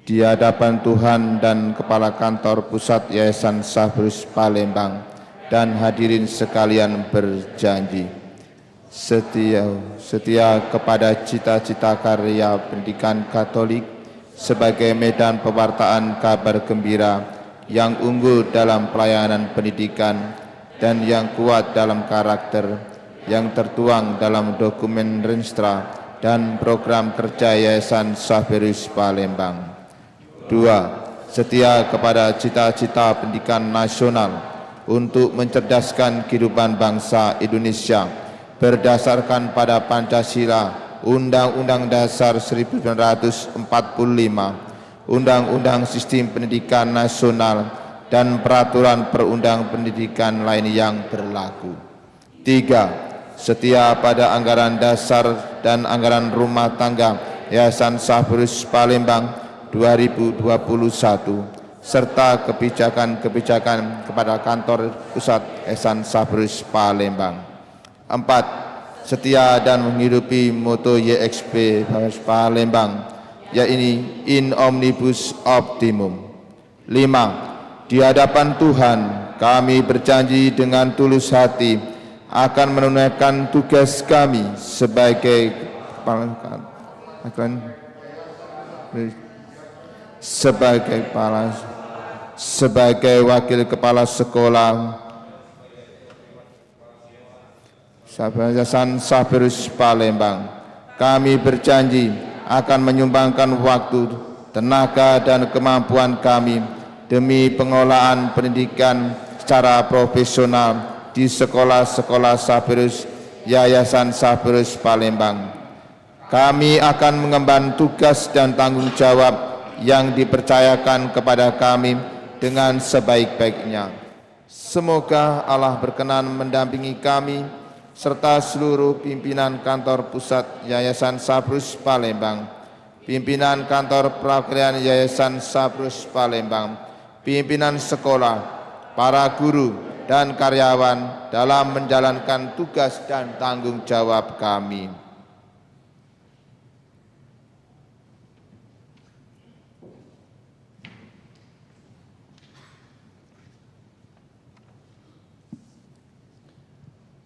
di hadapan Tuhan dan Kepala Kantor Pusat Yayasan Sabarus Palembang dan hadirin sekalian berjanji setia kepada cita-cita karya pendidikan Katolik sebagai medan pewartaan kabar gembira yang unggul dalam pelayanan pendidikan dan yang kuat dalam karakter, yang tertuang dalam dokumen Renstra dan program kerja Yayasan Sabarus Palembang. 2. Setia kepada cita-cita pendidikan nasional untuk mencerdaskan kehidupan bangsa Indonesia berdasarkan pada Pancasila, Undang-Undang Dasar 1945, Undang-Undang Sistem Pendidikan Nasional, dan peraturan perundang pendidikan lain yang berlaku. 3. Setia pada anggaran dasar dan anggaran rumah tangga Yayasan Sabarus Palembang 2021, serta kebijakan-kebijakan kepada kantor pusat Yayasan Sabarus Palembang. 4. Setia dan menghidupi moto YXP Sabarus Palembang, yaitu in omnibus optimum. 5. Di hadapan Tuhan kami berjanji dengan tulus hati akan menunaikan tugas kami sebagai sebagai wakil kepala sekolah Yayasan Saferus Palembang. Kami berjanji akan menyumbangkan waktu, tenaga, dan kemampuan kami demi pengelolaan pendidikan secara profesional di sekolah-sekolah Saferus Yayasan Saferus Palembang. Kami akan mengemban tugas dan tanggung jawab yang dipercayakan kepada kami dengan sebaik-baiknya. Semoga Allah berkenan mendampingi kami serta seluruh pimpinan kantor pusat Yayasan Saferus Palembang, pimpinan kantor perwakilan Yayasan Saferus Palembang, pimpinan sekolah, para guru, dan karyawan dalam menjalankan tugas dan tanggung jawab kami.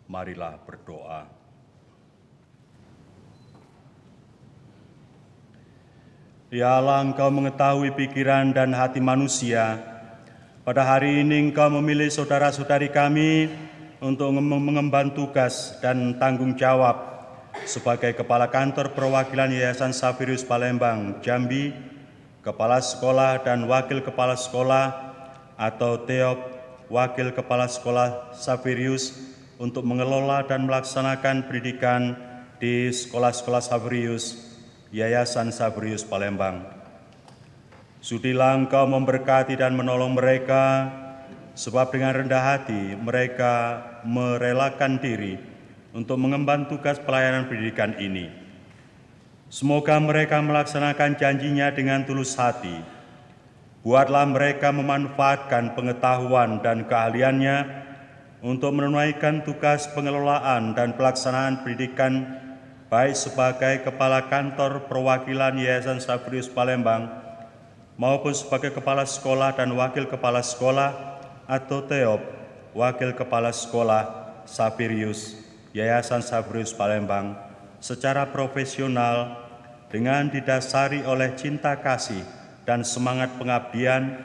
Marilah berdoa. Ya Allah, Engkau mengetahui pikiran dan hati manusia. Pada hari ini Engkau memilih saudara-saudari kami untuk mengemban tugas dan tanggung jawab sebagai Kepala Kantor Perwakilan Yayasan Saferus Palembang, Jambi, Kepala Sekolah dan Wakil Kepala Sekolah atau TEOP, Wakil Kepala Sekolah Saferus untuk mengelola dan melaksanakan pendidikan di sekolah-sekolah Saferus Yayasan Saferus Palembang. Sudilah Engkau memberkati dan menolong mereka, sebab dengan rendah hati mereka merelakan diri untuk mengemban tugas pelayanan pendidikan ini. Semoga mereka melaksanakan janjinya dengan tulus hati. Buatlah mereka memanfaatkan pengetahuan dan keahliannya untuk menunaikan tugas pengelolaan dan pelaksanaan pendidikan baik sebagai Kepala Kantor Perwakilan Yayasan Saferus Palembang maupun sebagai Kepala Sekolah dan Wakil Kepala Sekolah atau TEOP, Wakil Kepala Sekolah Saferus Yayasan Saferus Palembang secara profesional dengan didasari oleh cinta kasih dan semangat pengabdian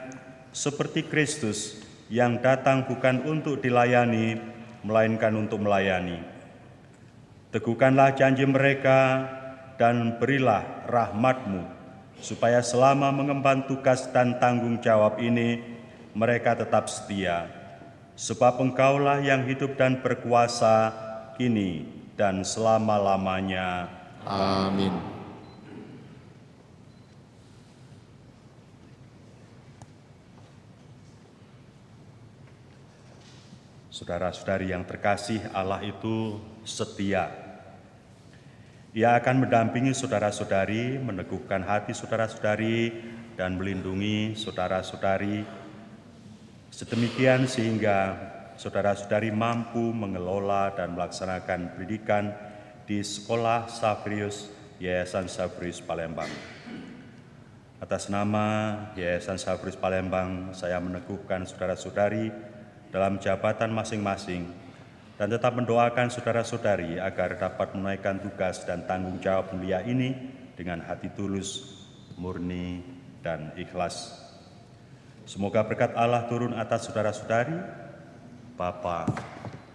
seperti Kristus yang datang bukan untuk dilayani, melainkan untuk melayani. Teguhkanlah janji mereka dan berilah rahmat-Mu, supaya selama mengemban tugas dan tanggung jawab ini, mereka tetap setia. Sebab Engkaulah yang hidup dan berkuasa, kini dan selama-lamanya. Amin. Saudara-saudari yang terkasih, Allah itu setia. Ia akan mendampingi saudara-saudari, meneguhkan hati saudara-saudari, dan melindungi saudara-saudari, sedemikian sehingga saudara-saudari mampu mengelola dan melaksanakan pendidikan di Sekolah Saferus Yayasan Saferus Palembang. Atas nama Yayasan Saferus Palembang, saya meneguhkan saudara-saudari dalam jabatan masing-masing dan tetap mendoakan saudara-saudari agar dapat menunaikan tugas dan tanggung jawab mulia ini dengan hati tulus, murni, dan ikhlas. Semoga berkat Allah turun atas saudara-saudari, Bapa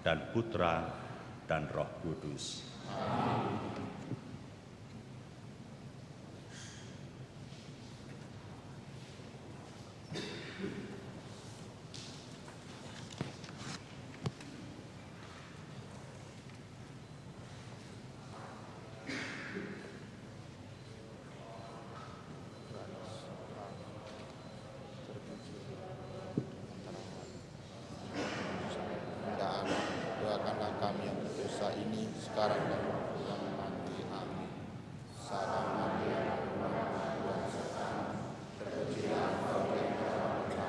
dan Putra dan Roh Kudus. Amin. Doakanlah kami yang berdosa ini sekarang dan waktu kami mati. Amin. Salam Maria, Tuhan sertamu, terpujilah Engkau di antara wanita,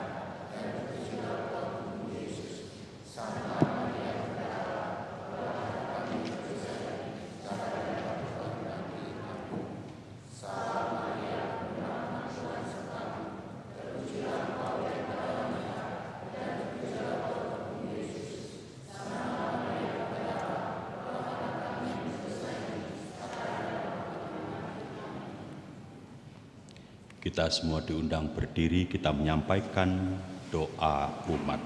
dan terpujilah Tuhan Yesus. Santa Maria, Bunda Allah, doakanlah kami yang berdosa ini sekarang dan waktu kami mati. Amin. Salam Maria, Tuhan sertamu, terpujilah Engkau di antara wanita, dan terpujilah Tuhan Yesus. Kita semua diundang berdiri, kita menyampaikan doa umat.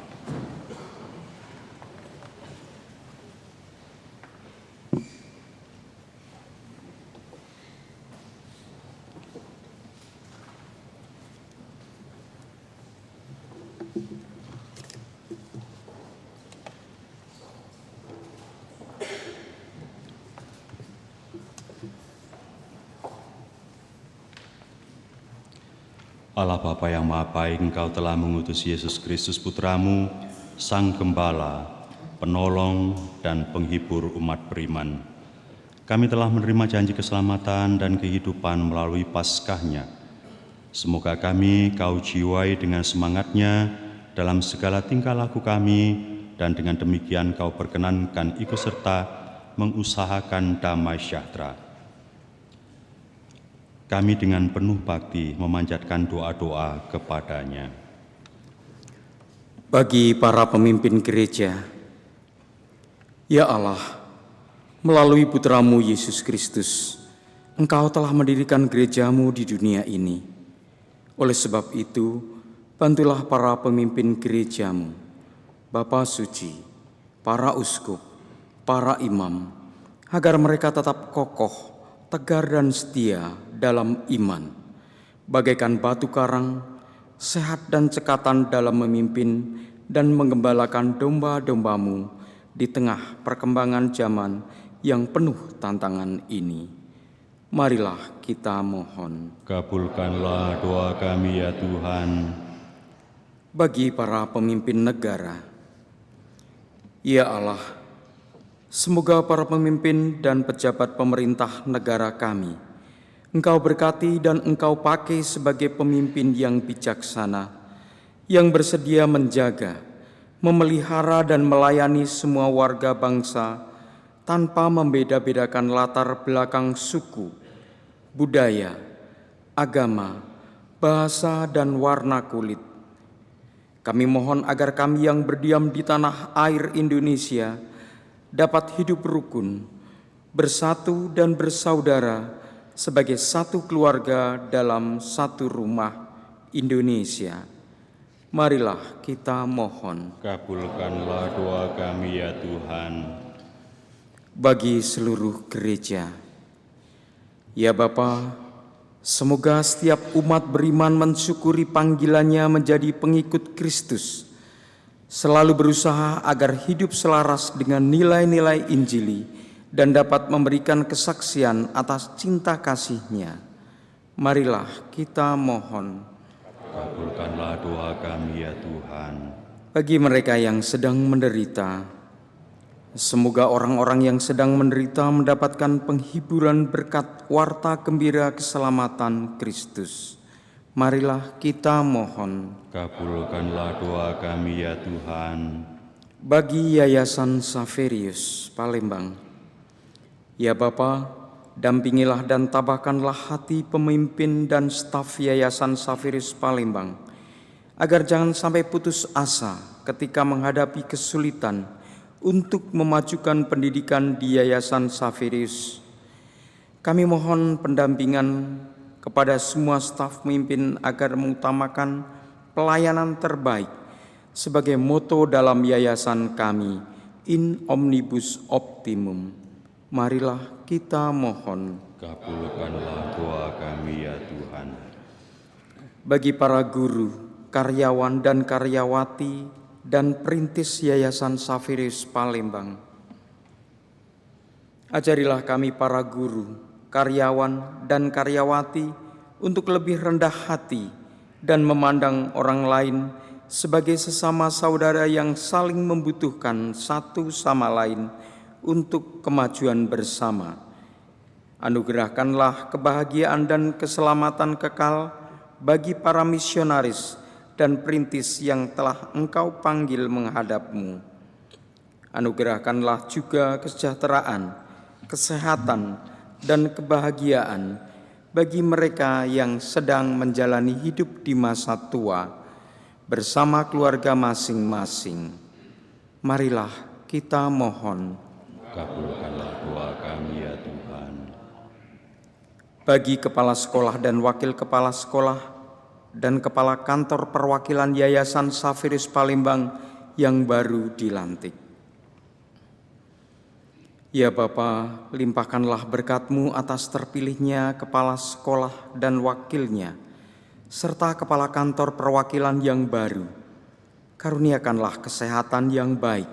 Allah Bapa yang Maha Baik, Engkau telah mengutus Yesus Kristus Putramu, Sang Gembala, penolong dan penghibur umat beriman. Kami telah menerima janji keselamatan dan kehidupan melalui Paskahnya. Semoga kami Kau jiwai dengan semangatnya dalam segala tingkah laku kami, dan dengan demikian Kau perkenankan ikut serta mengusahakan damai sejahtera. Kami dengan penuh bakti memanjatkan doa-doa kepadanya. Bagi para pemimpin gereja, ya Allah, melalui Putramu Yesus Kristus, Engkau telah mendirikan gerejamu di dunia ini. Oleh sebab itu, bantulah para pemimpin gerejamu, Bapa Suci, para uskup, para imam, agar mereka tetap kokoh, tegar dan setia dalam iman, bagaikan batu karang, sehat dan cekatan dalam memimpin dan menggembalakan domba-dombamu di tengah perkembangan zaman yang penuh tantangan ini. Marilah kita mohon. Kabulkanlah doa kami ya Tuhan. Bagi para pemimpin negara, ya Allah, semoga para pemimpin dan pejabat pemerintah negara kami, Engkau berkati dan Engkau pakai sebagai pemimpin yang bijaksana, yang bersedia menjaga, memelihara dan melayani semua warga bangsa tanpa membeda-bedakan latar belakang suku, budaya, agama, bahasa, dan warna kulit. Kami mohon agar kami yang berdiam di tanah air Indonesia dapat hidup rukun, bersatu dan bersaudara sebagai satu keluarga dalam satu rumah Indonesia. Marilah kita mohon. Kabulkanlah doa kami ya Tuhan. Bagi seluruh gereja, ya Bapa, semoga setiap umat beriman mensyukuri panggilannya menjadi pengikut Kristus, selalu berusaha agar hidup selaras dengan nilai-nilai Injili dan dapat memberikan kesaksian atas cinta kasih-Nya. Marilah kita mohon. Kabulkanlah doa kami ya Tuhan. Bagi mereka yang sedang menderita, semoga orang-orang yang sedang menderita mendapatkan penghiburan berkat warta gembira keselamatan Kristus. Marilah kita mohon. Kabulkanlah doa kami ya Tuhan. Bagi Yayasan Xaverius Palembang, ya Bapa, dampingilah dan tabahkanlah hati pemimpin dan staf Yayasan Xaverius Palembang, agar jangan sampai putus asa ketika menghadapi kesulitan untuk memajukan pendidikan di Yayasan Xaverius. Kami mohon pendampingan kepada semua staf pemimpin agar mengutamakan pelayanan terbaik sebagai moto dalam yayasan kami, In Omnibus Optimum. Marilah kita mohon. Kabulkanlah doa kami ya Tuhan. Bagi para guru, karyawan dan karyawati, dan perintis Yayasan Xaverius Palembang, ajarilah kami para guru, karyawan, dan karyawati untuk lebih rendah hati dan memandang orang lain sebagai sesama saudara yang saling membutuhkan satu sama lain untuk kemajuan bersama. Anugerahkanlah kebahagiaan dan keselamatan kekal bagi para misionaris dan perintis yang telah Engkau panggil menghadap-Mu. Anugerahkanlah juga kesejahteraan, kesehatan, dan kebahagiaan bagi mereka yang sedang menjalani hidup di masa tua bersama keluarga masing-masing. Marilah kita mohon. Kabulkanlah doa kami ya Tuhan. Bagi kepala sekolah dan wakil kepala sekolah dan kepala kantor perwakilan Yayasan Xaverius Palembang yang baru dilantik, ya Bapa, limpahkanlah berkat-Mu atas terpilihnya kepala sekolah dan wakilnya, serta kepala kantor perwakilan yang baru. Karuniakanlah kesehatan yang baik,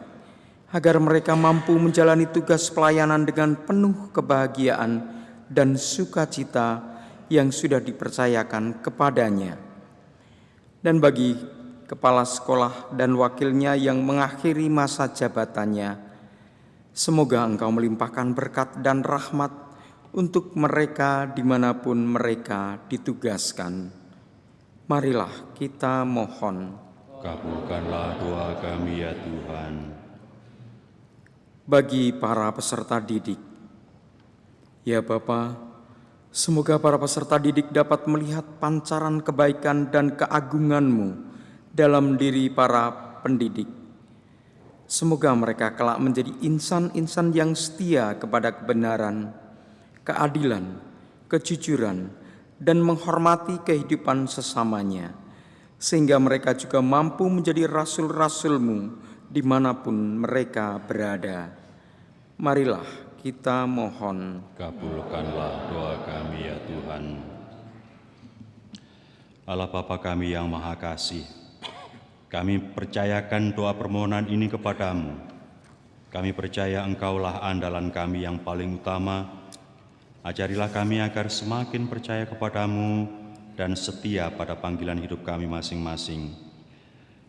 agar mereka mampu menjalani tugas pelayanan dengan penuh kebahagiaan dan sukacita yang sudah dipercayakan kepadanya. dan bagi kepala sekolah dan wakilnya yang mengakhiri masa jabatannya, semoga Engkau melimpahkan berkat dan rahmat untuk mereka dimanapun mereka ditugaskan. Marilah kita mohon. Kabulkanlah doa kami ya Tuhan. Bagi para peserta didik, ya Bapa, semoga para peserta didik dapat melihat pancaran kebaikan dan keagungan-Mu dalam diri para pendidik. Semoga mereka kelak menjadi insan-insan yang setia kepada kebenaran, keadilan, kejujuran, dan menghormati kehidupan sesamanya, sehingga mereka juga mampu menjadi rasul-rasul-Mu dimanapun mereka berada. Marilah kita mohon. Kabulkanlah doa kami ya Tuhan. Allah Bapa kami yang Maha Kasih, kami percayakan doa permohonan ini kepadamu. Kami percaya Engkaulah andalan kami yang paling utama. Ajarilah kami agar semakin percaya kepadamu dan setia pada panggilan hidup kami masing-masing.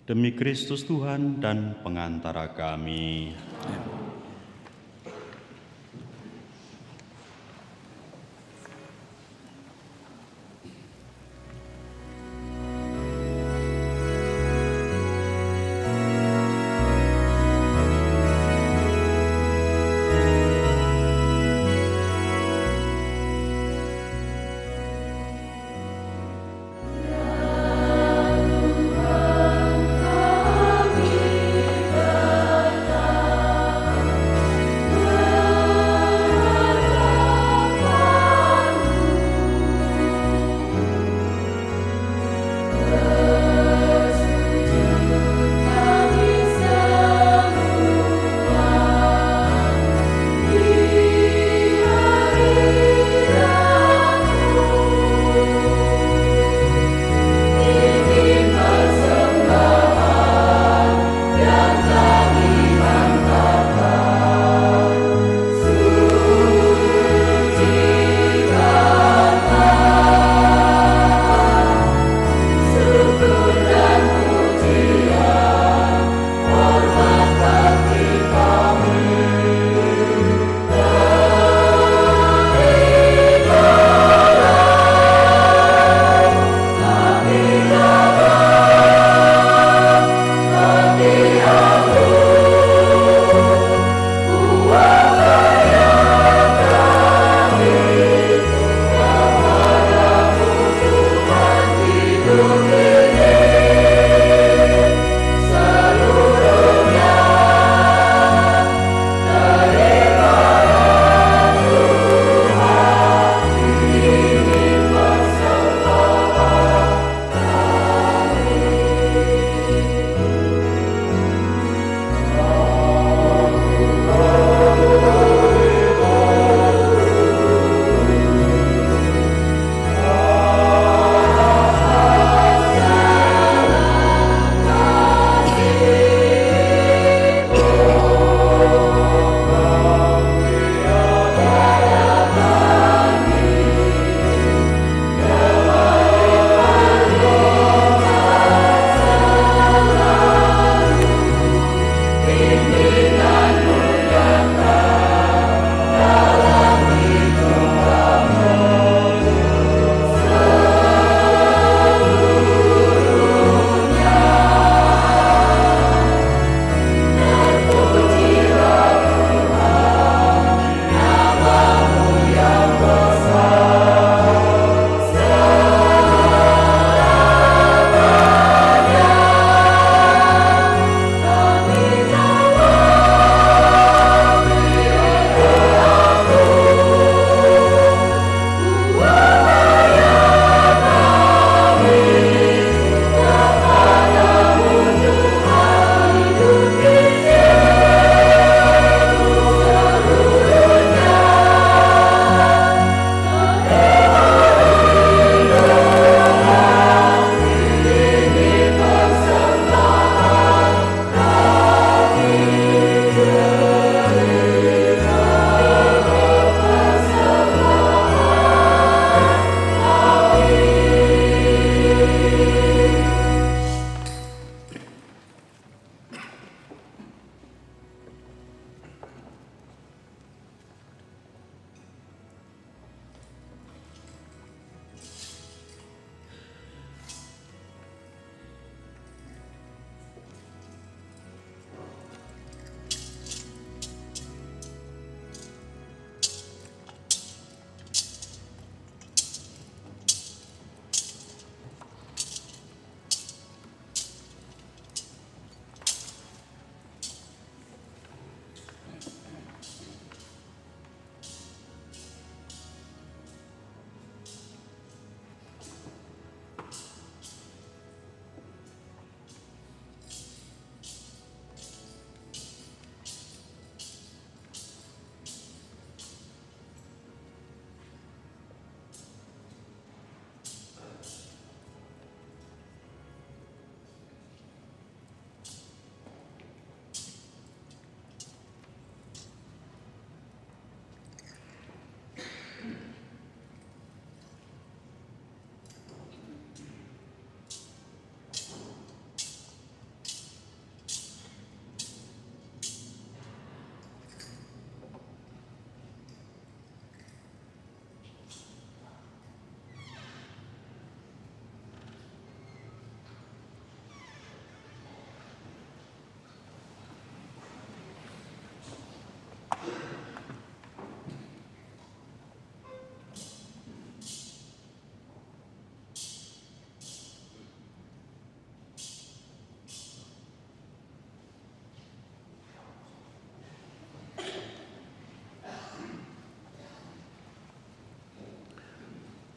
Demi Kristus Tuhan dan pengantara kami.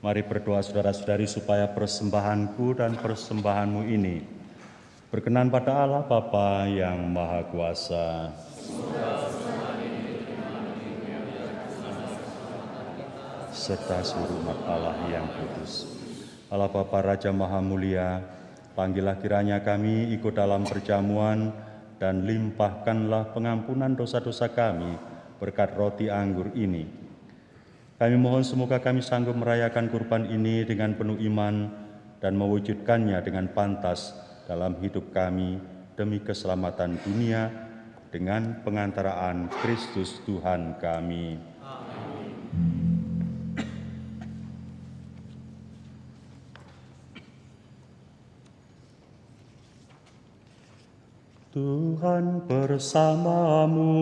Mari berdoa saudara-saudari supaya persembahanku dan persembahanmu ini berkenan pada Allah Bapa yang Maha Kuasa. Serta seluruh umat Allah yang kudus. Allah Bapa Raja Maha Mulia, panggillah kiranya kami ikut dalam perjamuan dan limpahkanlah pengampunan dosa-dosa kami berkat roti anggur ini. Kami mohon semoga kami sanggup merayakan kurban ini dengan penuh iman dan mewujudkannya dengan pantas dalam hidup kami demi keselamatan dunia dengan pengantaraan Kristus Tuhan kami. Tuhan bersamamu.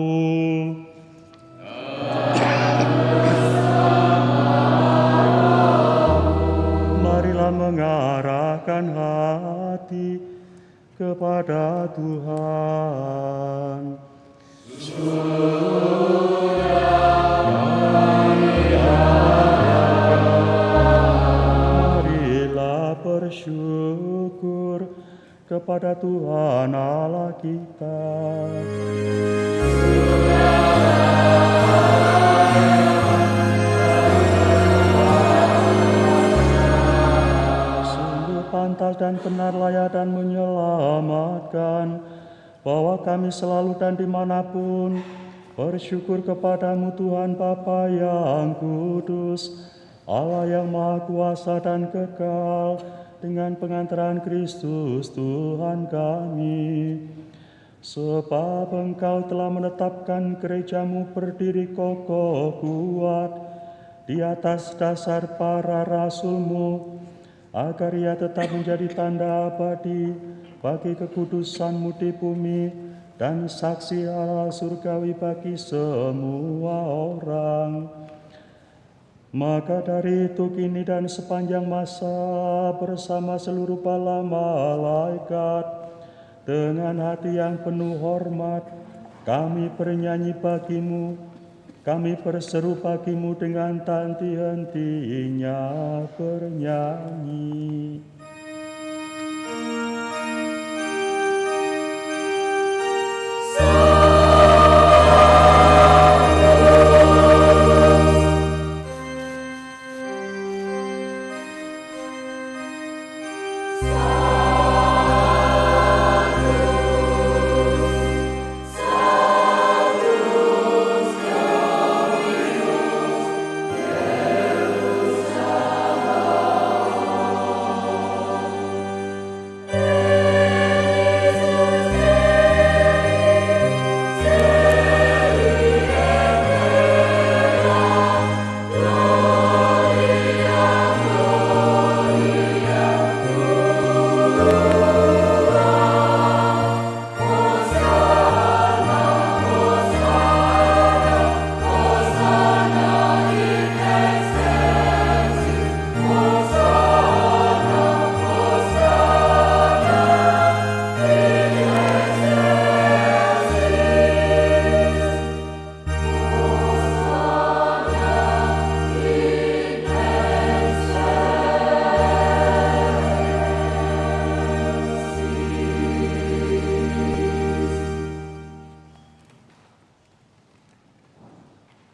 Marilah mengarahkan hati kepada Tuhan. Marilah bersyukur kepada Tuhan Allah kita. Sungguh pantas dan benar, layak dan menyelamatkan, bahwa kami selalu dan dimanapun bersyukur kepadamu Tuhan Bapa yang kudus, Allah yang Maha Kuasa dan kekal, dengan pengantaran Kristus Tuhan kami. Sebab Engkau telah menetapkan gerejamu berdiri kokoh kuat di atas dasar para rasulmu, agar ia tetap menjadi tanda abadi bagi kekudusanmu di bumi dan saksi Allah surgawi bagi semua orang. Maka dari itu kini dan sepanjang masa bersama seluruh bala malaikat dengan hati yang penuh hormat kami bernyanyi bagimu, kami berseru bagimu dengan tak henti-hentinya bernyanyi.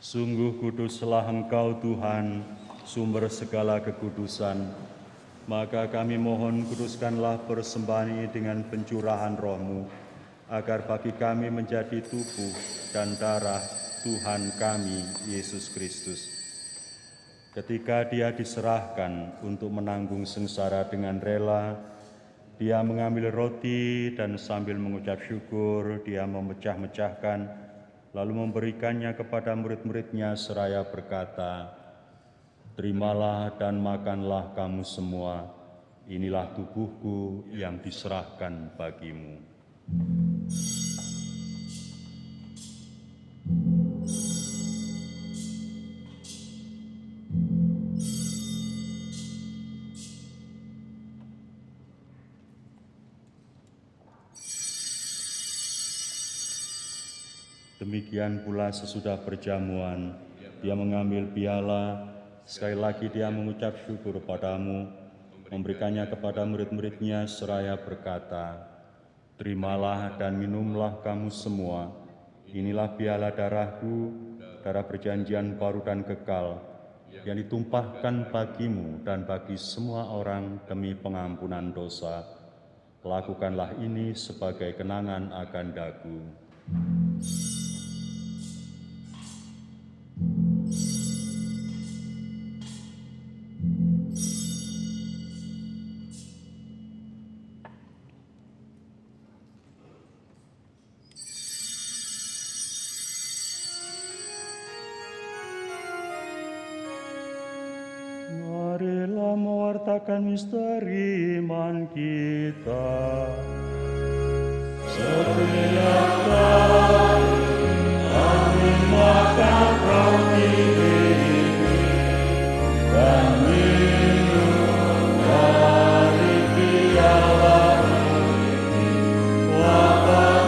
Sungguh kuduslah Engkau Tuhan, sumber segala kekudusan. Maka kami mohon kuduskanlah persembahan ini dengan pencurahan roh-Mu, agar bagi kami menjadi tubuh dan darah Tuhan kami, Yesus Kristus. Ketika Dia diserahkan untuk menanggung sengsara dengan rela, Dia mengambil roti dan sambil mengucap syukur, Dia memecah-mecahkan, lalu memberikannya kepada murid-murid-Nya seraya berkata, "Terimalah dan makanlah kamu semua, inilah tubuhku yang diserahkan bagimu." Demikian pula sesudah perjamuan, Dia mengambil piala, Sekali lagi dia mengucap syukur padamu, memberikannya kepada murid-muridnya seraya berkata, "Terimalah dan minumlah kamu semua, inilah piala darahku, darah perjanjian baru dan kekal, yang ditumpahkan bagimu dan bagi semua orang demi pengampunan dosa. Lakukanlah ini sebagai kenangan akan daku." Marilah mewartakan misteri iman kita. Setiap kali kami makan roti ini dan minum dari piala ini, wabah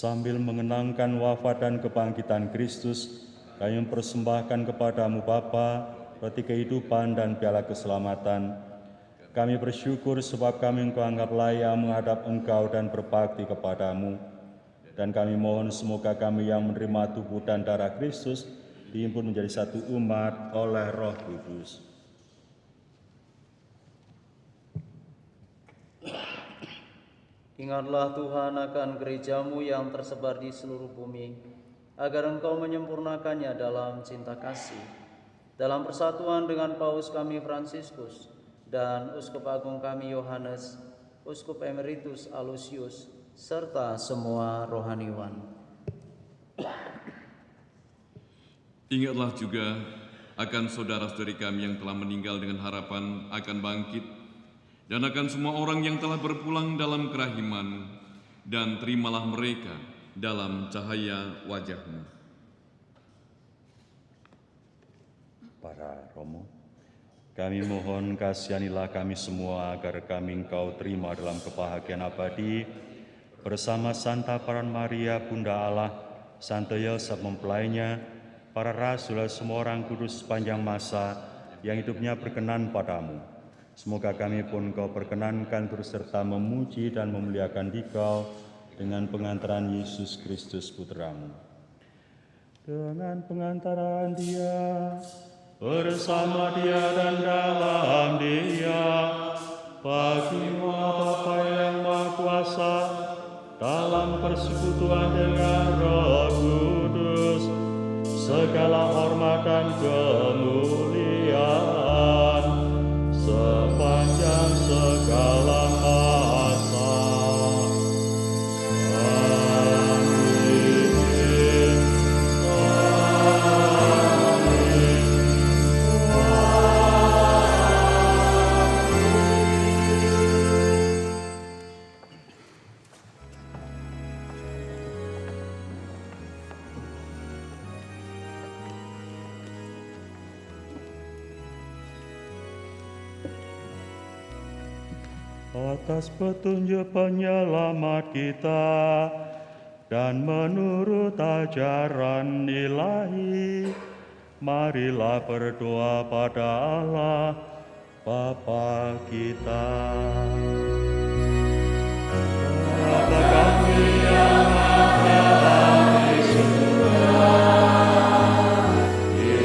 sambil mengenangkan wafat dan kebangkitan Kristus, kami mempersembahkan kepadamu Bapa roti kehidupan dan piala keselamatan. Kami bersyukur sebab kami Engkau anggap layak menghadap Engkau dan berbakti kepadamu. Dan kami mohon semoga kami yang menerima tubuh dan darah Kristus dihimpun menjadi satu umat oleh Roh Kudus. Ingatlah Tuhan akan gerejamu yang tersebar di seluruh bumi, agar Engkau menyempurnakannya dalam cinta kasih. Dalam persatuan dengan Paus kami Fransiskus dan Uskup Agung kami Yohanes, Uskup Emeritus Aloysius, serta semua rohaniwan. Ingatlah juga akan saudara-saudari kami yang telah meninggal dengan harapan akan bangkit, dan akan semua orang yang telah berpulang dalam kerahiman, dan terimalah mereka dalam cahaya wajah-Mu. Para Romo, kami mohon kasihanilah kami semua agar kami Engkau terima dalam kebahagiaan abadi bersama Santa Paran Maria, Bunda Allah, Santo Yosef mempelainya, para rasul dan semua orang kudus sepanjang masa yang hidupnya berkenan padamu. Semoga kami pun Kau perkenankan turut serta memuji dan memuliakan Dikau dengan pengantaran Yesus Kristus Putra-Mu. Dengan pengantaran Dia, bersama Dia dan dalam Dia, bagi-Mu Bapa yang Maha Kuasa, dalam persekutuan dengan Roh Kudus, segala hormat dan kemuliaan sepanjang segala masa. Amin. Atas petunjuk penyelamat kita dan menurut ajaran ilahi, marilah berdoa pada Allah Bapa kita. Bapa kami yang ada di surga, Di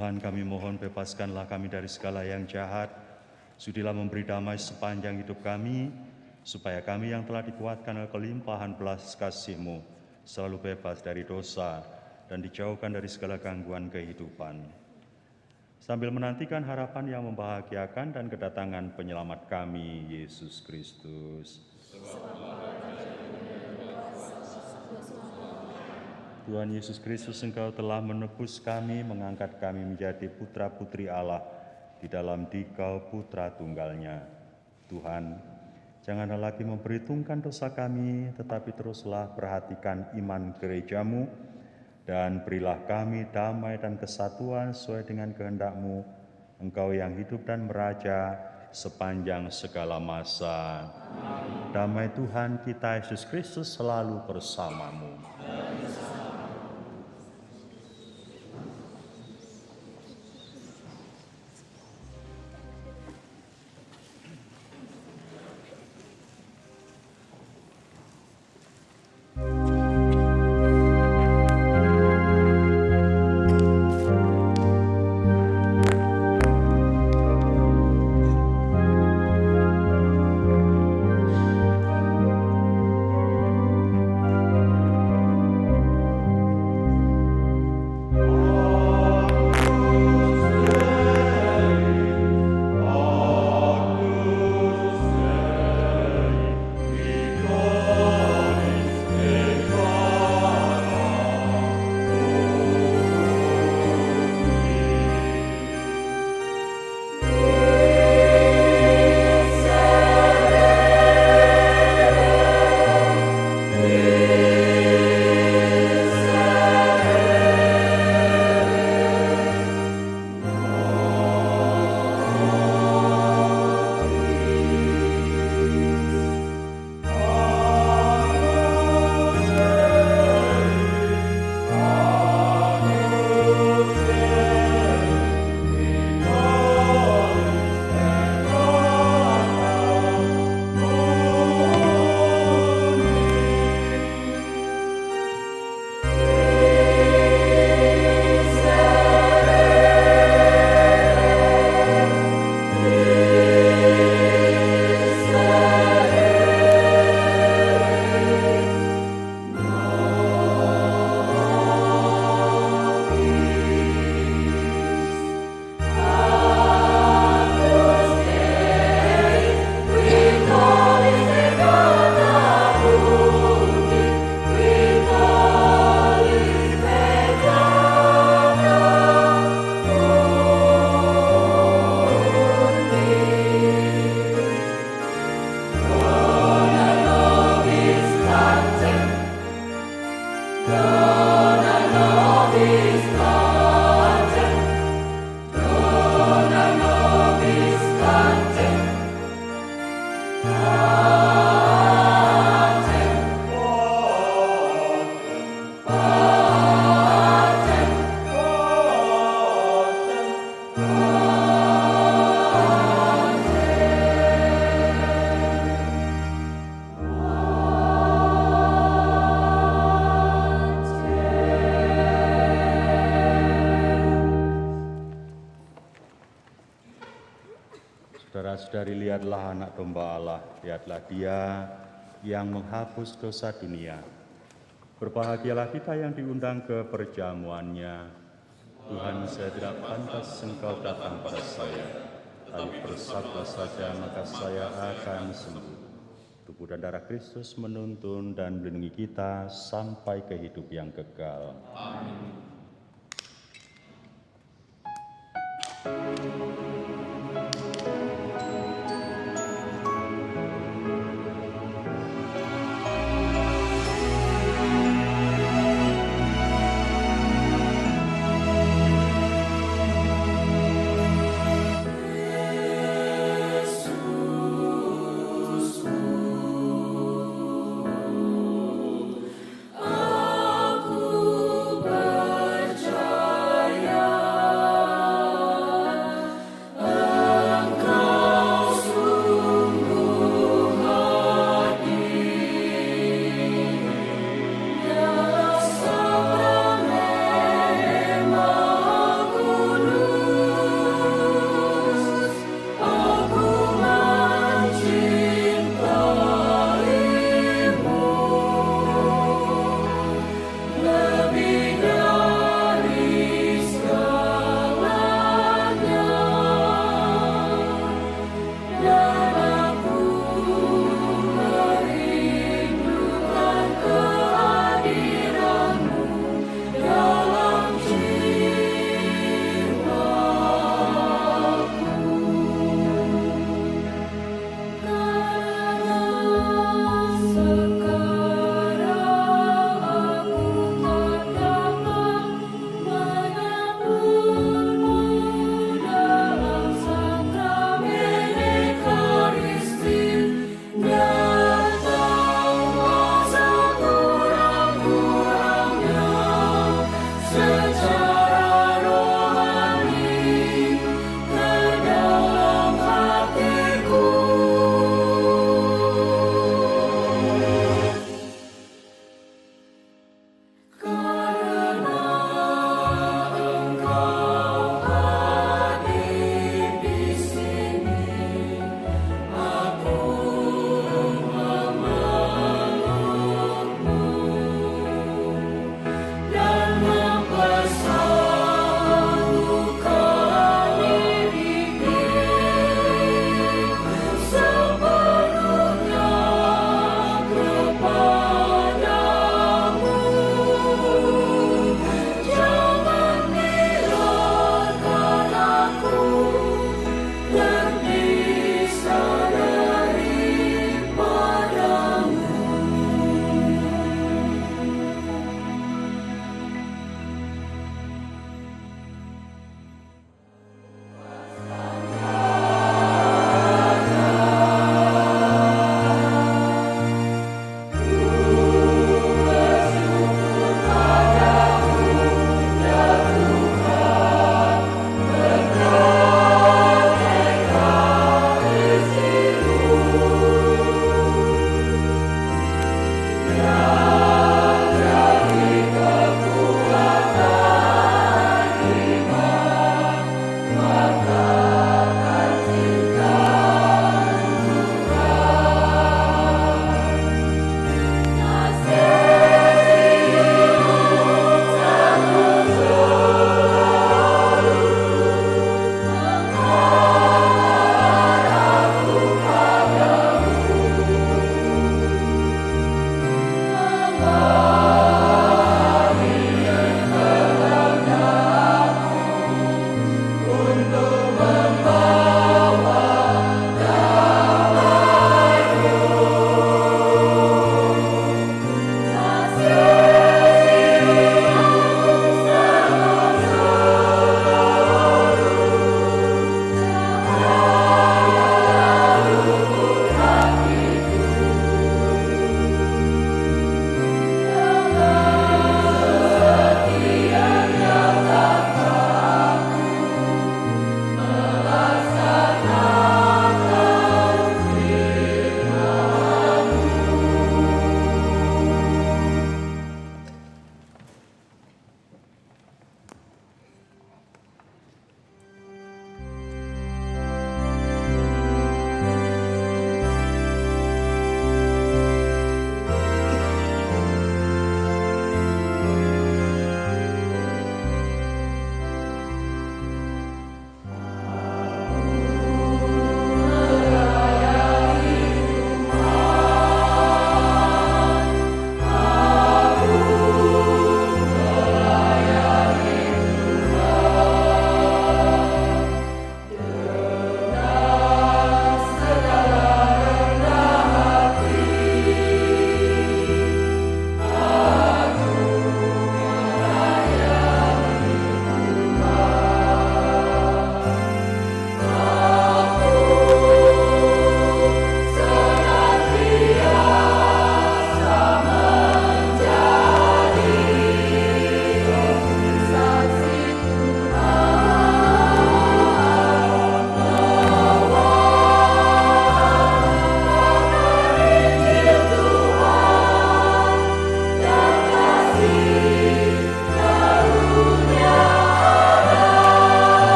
Tuhan, kami mohon bebaskanlah kami dari segala yang jahat. Sudilah memberi damai sepanjang hidup kami, supaya kami yang telah dikuatkan oleh kelimpahan belas kasih-Mu selalu bebas dari dosa dan dijauhkan dari segala gangguan kehidupan. Sambil menantikan harapan yang membahagiakan dan kedatangan penyelamat kami, Yesus Kristus. Tuhan Yesus Kristus, Engkau telah menebus kami, mengangkat kami menjadi putra-putri Allah di dalam Dikau Putra Tunggal-Nya. Tuhan, janganlah lagi memperhitungkan dosa kami, tetapi teruslah perhatikan iman gereja-Mu, dan berilah kami damai dan kesatuan sesuai dengan kehendak-Mu, Engkau yang hidup dan meraja sepanjang segala masa. Amin. Damai Tuhan kita Yesus Kristus selalu bersamamu. Saudara-saudari, lihatlah anak domba Allah, lihatlah Dia yang menghapus dosa dunia. Berbahagialah kita yang diundang ke perjamuannya. Tuhan, saya tidak pantas Engkau datang pada saya, tapi bersabda saja maka saya akan sembuh. Tubuh dan darah Kristus menuntun dan melindungi kita sampai ke hidup yang kekal. Amin. Aku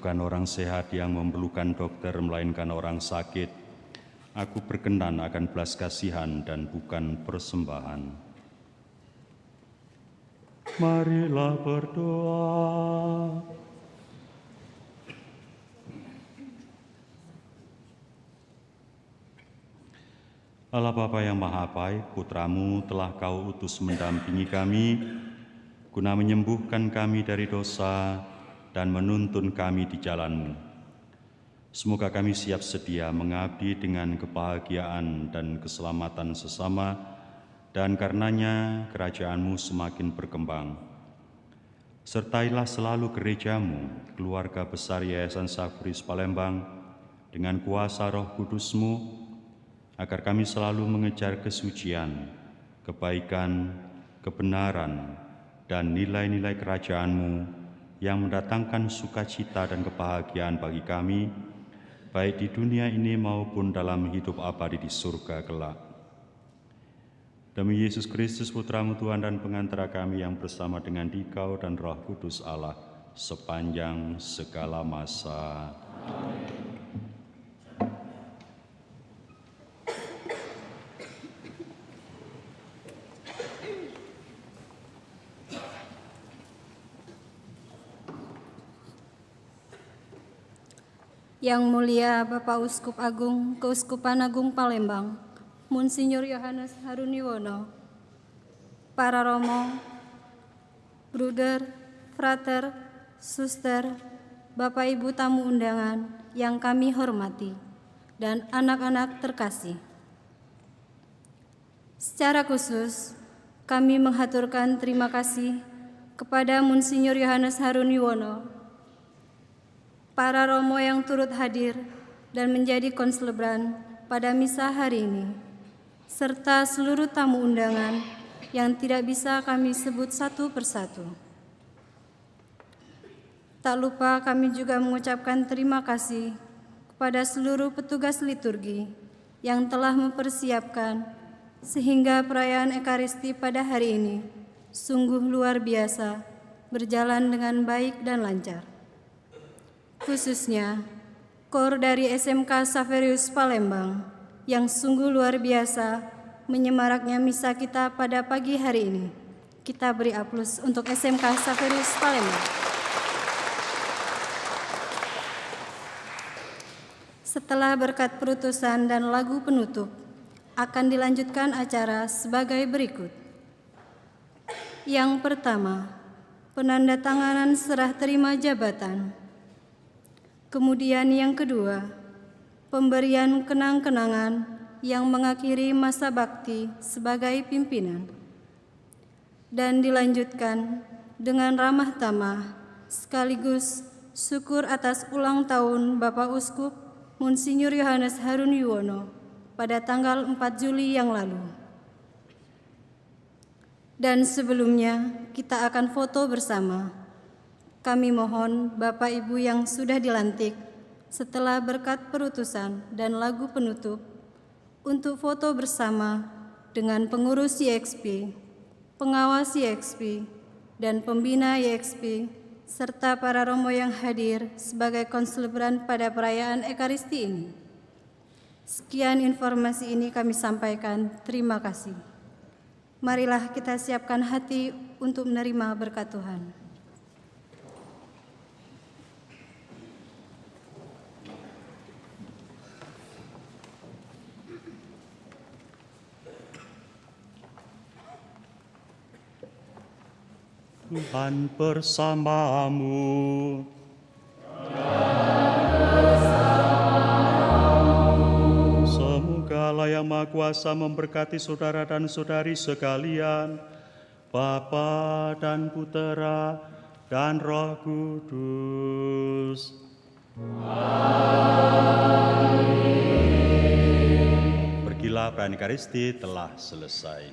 bukan orang sehat yang memerlukan dokter, melainkan orang sakit. Aku berkenan akan belas kasihan dan bukan persembahan. Marilah berdoa. Allah Bapa yang Maha Baik, Putra-Mu telah Kau utus mendampingi kami, guna menyembuhkan kami dari dosa dan menuntun kami di jalan-Mu. Semoga kami siap sedia mengabdi dengan kebahagiaan dan keselamatan sesama, dan karenanya kerajaan-Mu semakin berkembang. Sertailah selalu gereja-Mu, keluarga besar Yayasan Saveris Palembang, dengan kuasa Roh Kudus-Mu, agar kami selalu mengejar kesucian, kebaikan, kebenaran, dan nilai-nilai kerajaan-Mu yang mendatangkan sukacita dan kebahagiaan bagi kami, baik di dunia ini maupun dalam hidup abadi di surga kelak. Demi Yesus Kristus, Putra-Mu Tuhan dan pengantara kami yang bersama dengan Dikau dan Roh Kudus Allah sepanjang segala masa. Amin. Yang Mulia Bapak Uskup Agung Keuskupan Agung Palembang, Monsinyur Yohanes Haruniwono, para romo, bruder, frater, suster, Bapak Ibu tamu undangan yang kami hormati, dan anak-anak terkasih. Secara khusus, kami menghaturkan terima kasih kepada Monsinyur Yohanes Haruniwono, para romo yang turut hadir dan menjadi konselebran pada misa hari ini, serta seluruh tamu undangan yang tidak bisa kami sebut satu persatu. Tak lupa kami juga mengucapkan terima kasih kepada seluruh petugas liturgi yang telah mempersiapkan sehingga perayaan Ekaristi pada hari ini sungguh luar biasa, berjalan dengan baik dan lancar. Khususnya KOR dari SMK Saveris Palembang yang sungguh luar biasa menyemaraknya misa kita pada pagi hari ini. Kita beri aplaus untuk SMK Saveris Palembang. Setelah berkat perutusan dan lagu penutup, akan dilanjutkan acara sebagai berikut. Yang pertama, penandatanganan serah terima jabatan. Kemudian yang kedua, pemberian kenang-kenangan yang mengakhiri masa bakti sebagai pimpinan. Dan dilanjutkan dengan ramah tamah sekaligus syukur atas ulang tahun Bapak Uskup Monsinyur Yohanes Haruniwono pada tanggal 4 Juli yang lalu. Dan sebelumnya kita akan foto bersama. Kami mohon Bapak Ibu yang sudah dilantik setelah berkat perutusan dan lagu penutup untuk foto bersama dengan pengurus YXP, pengawas YXP, dan pembina YXP, serta para romo yang hadir sebagai konselebran pada perayaan Ekaristi ini. Sekian informasi ini kami sampaikan. Terima kasih. Marilah kita siapkan hati untuk menerima berkat Tuhan. Tuhan bersamamu. Semoga Allah yang Maha Kuasa memberkati saudara dan saudari sekalian, Bapa dan Putera dan Roh Kudus. Amin. Pergilah, perayaan Ekaristi telah selesai.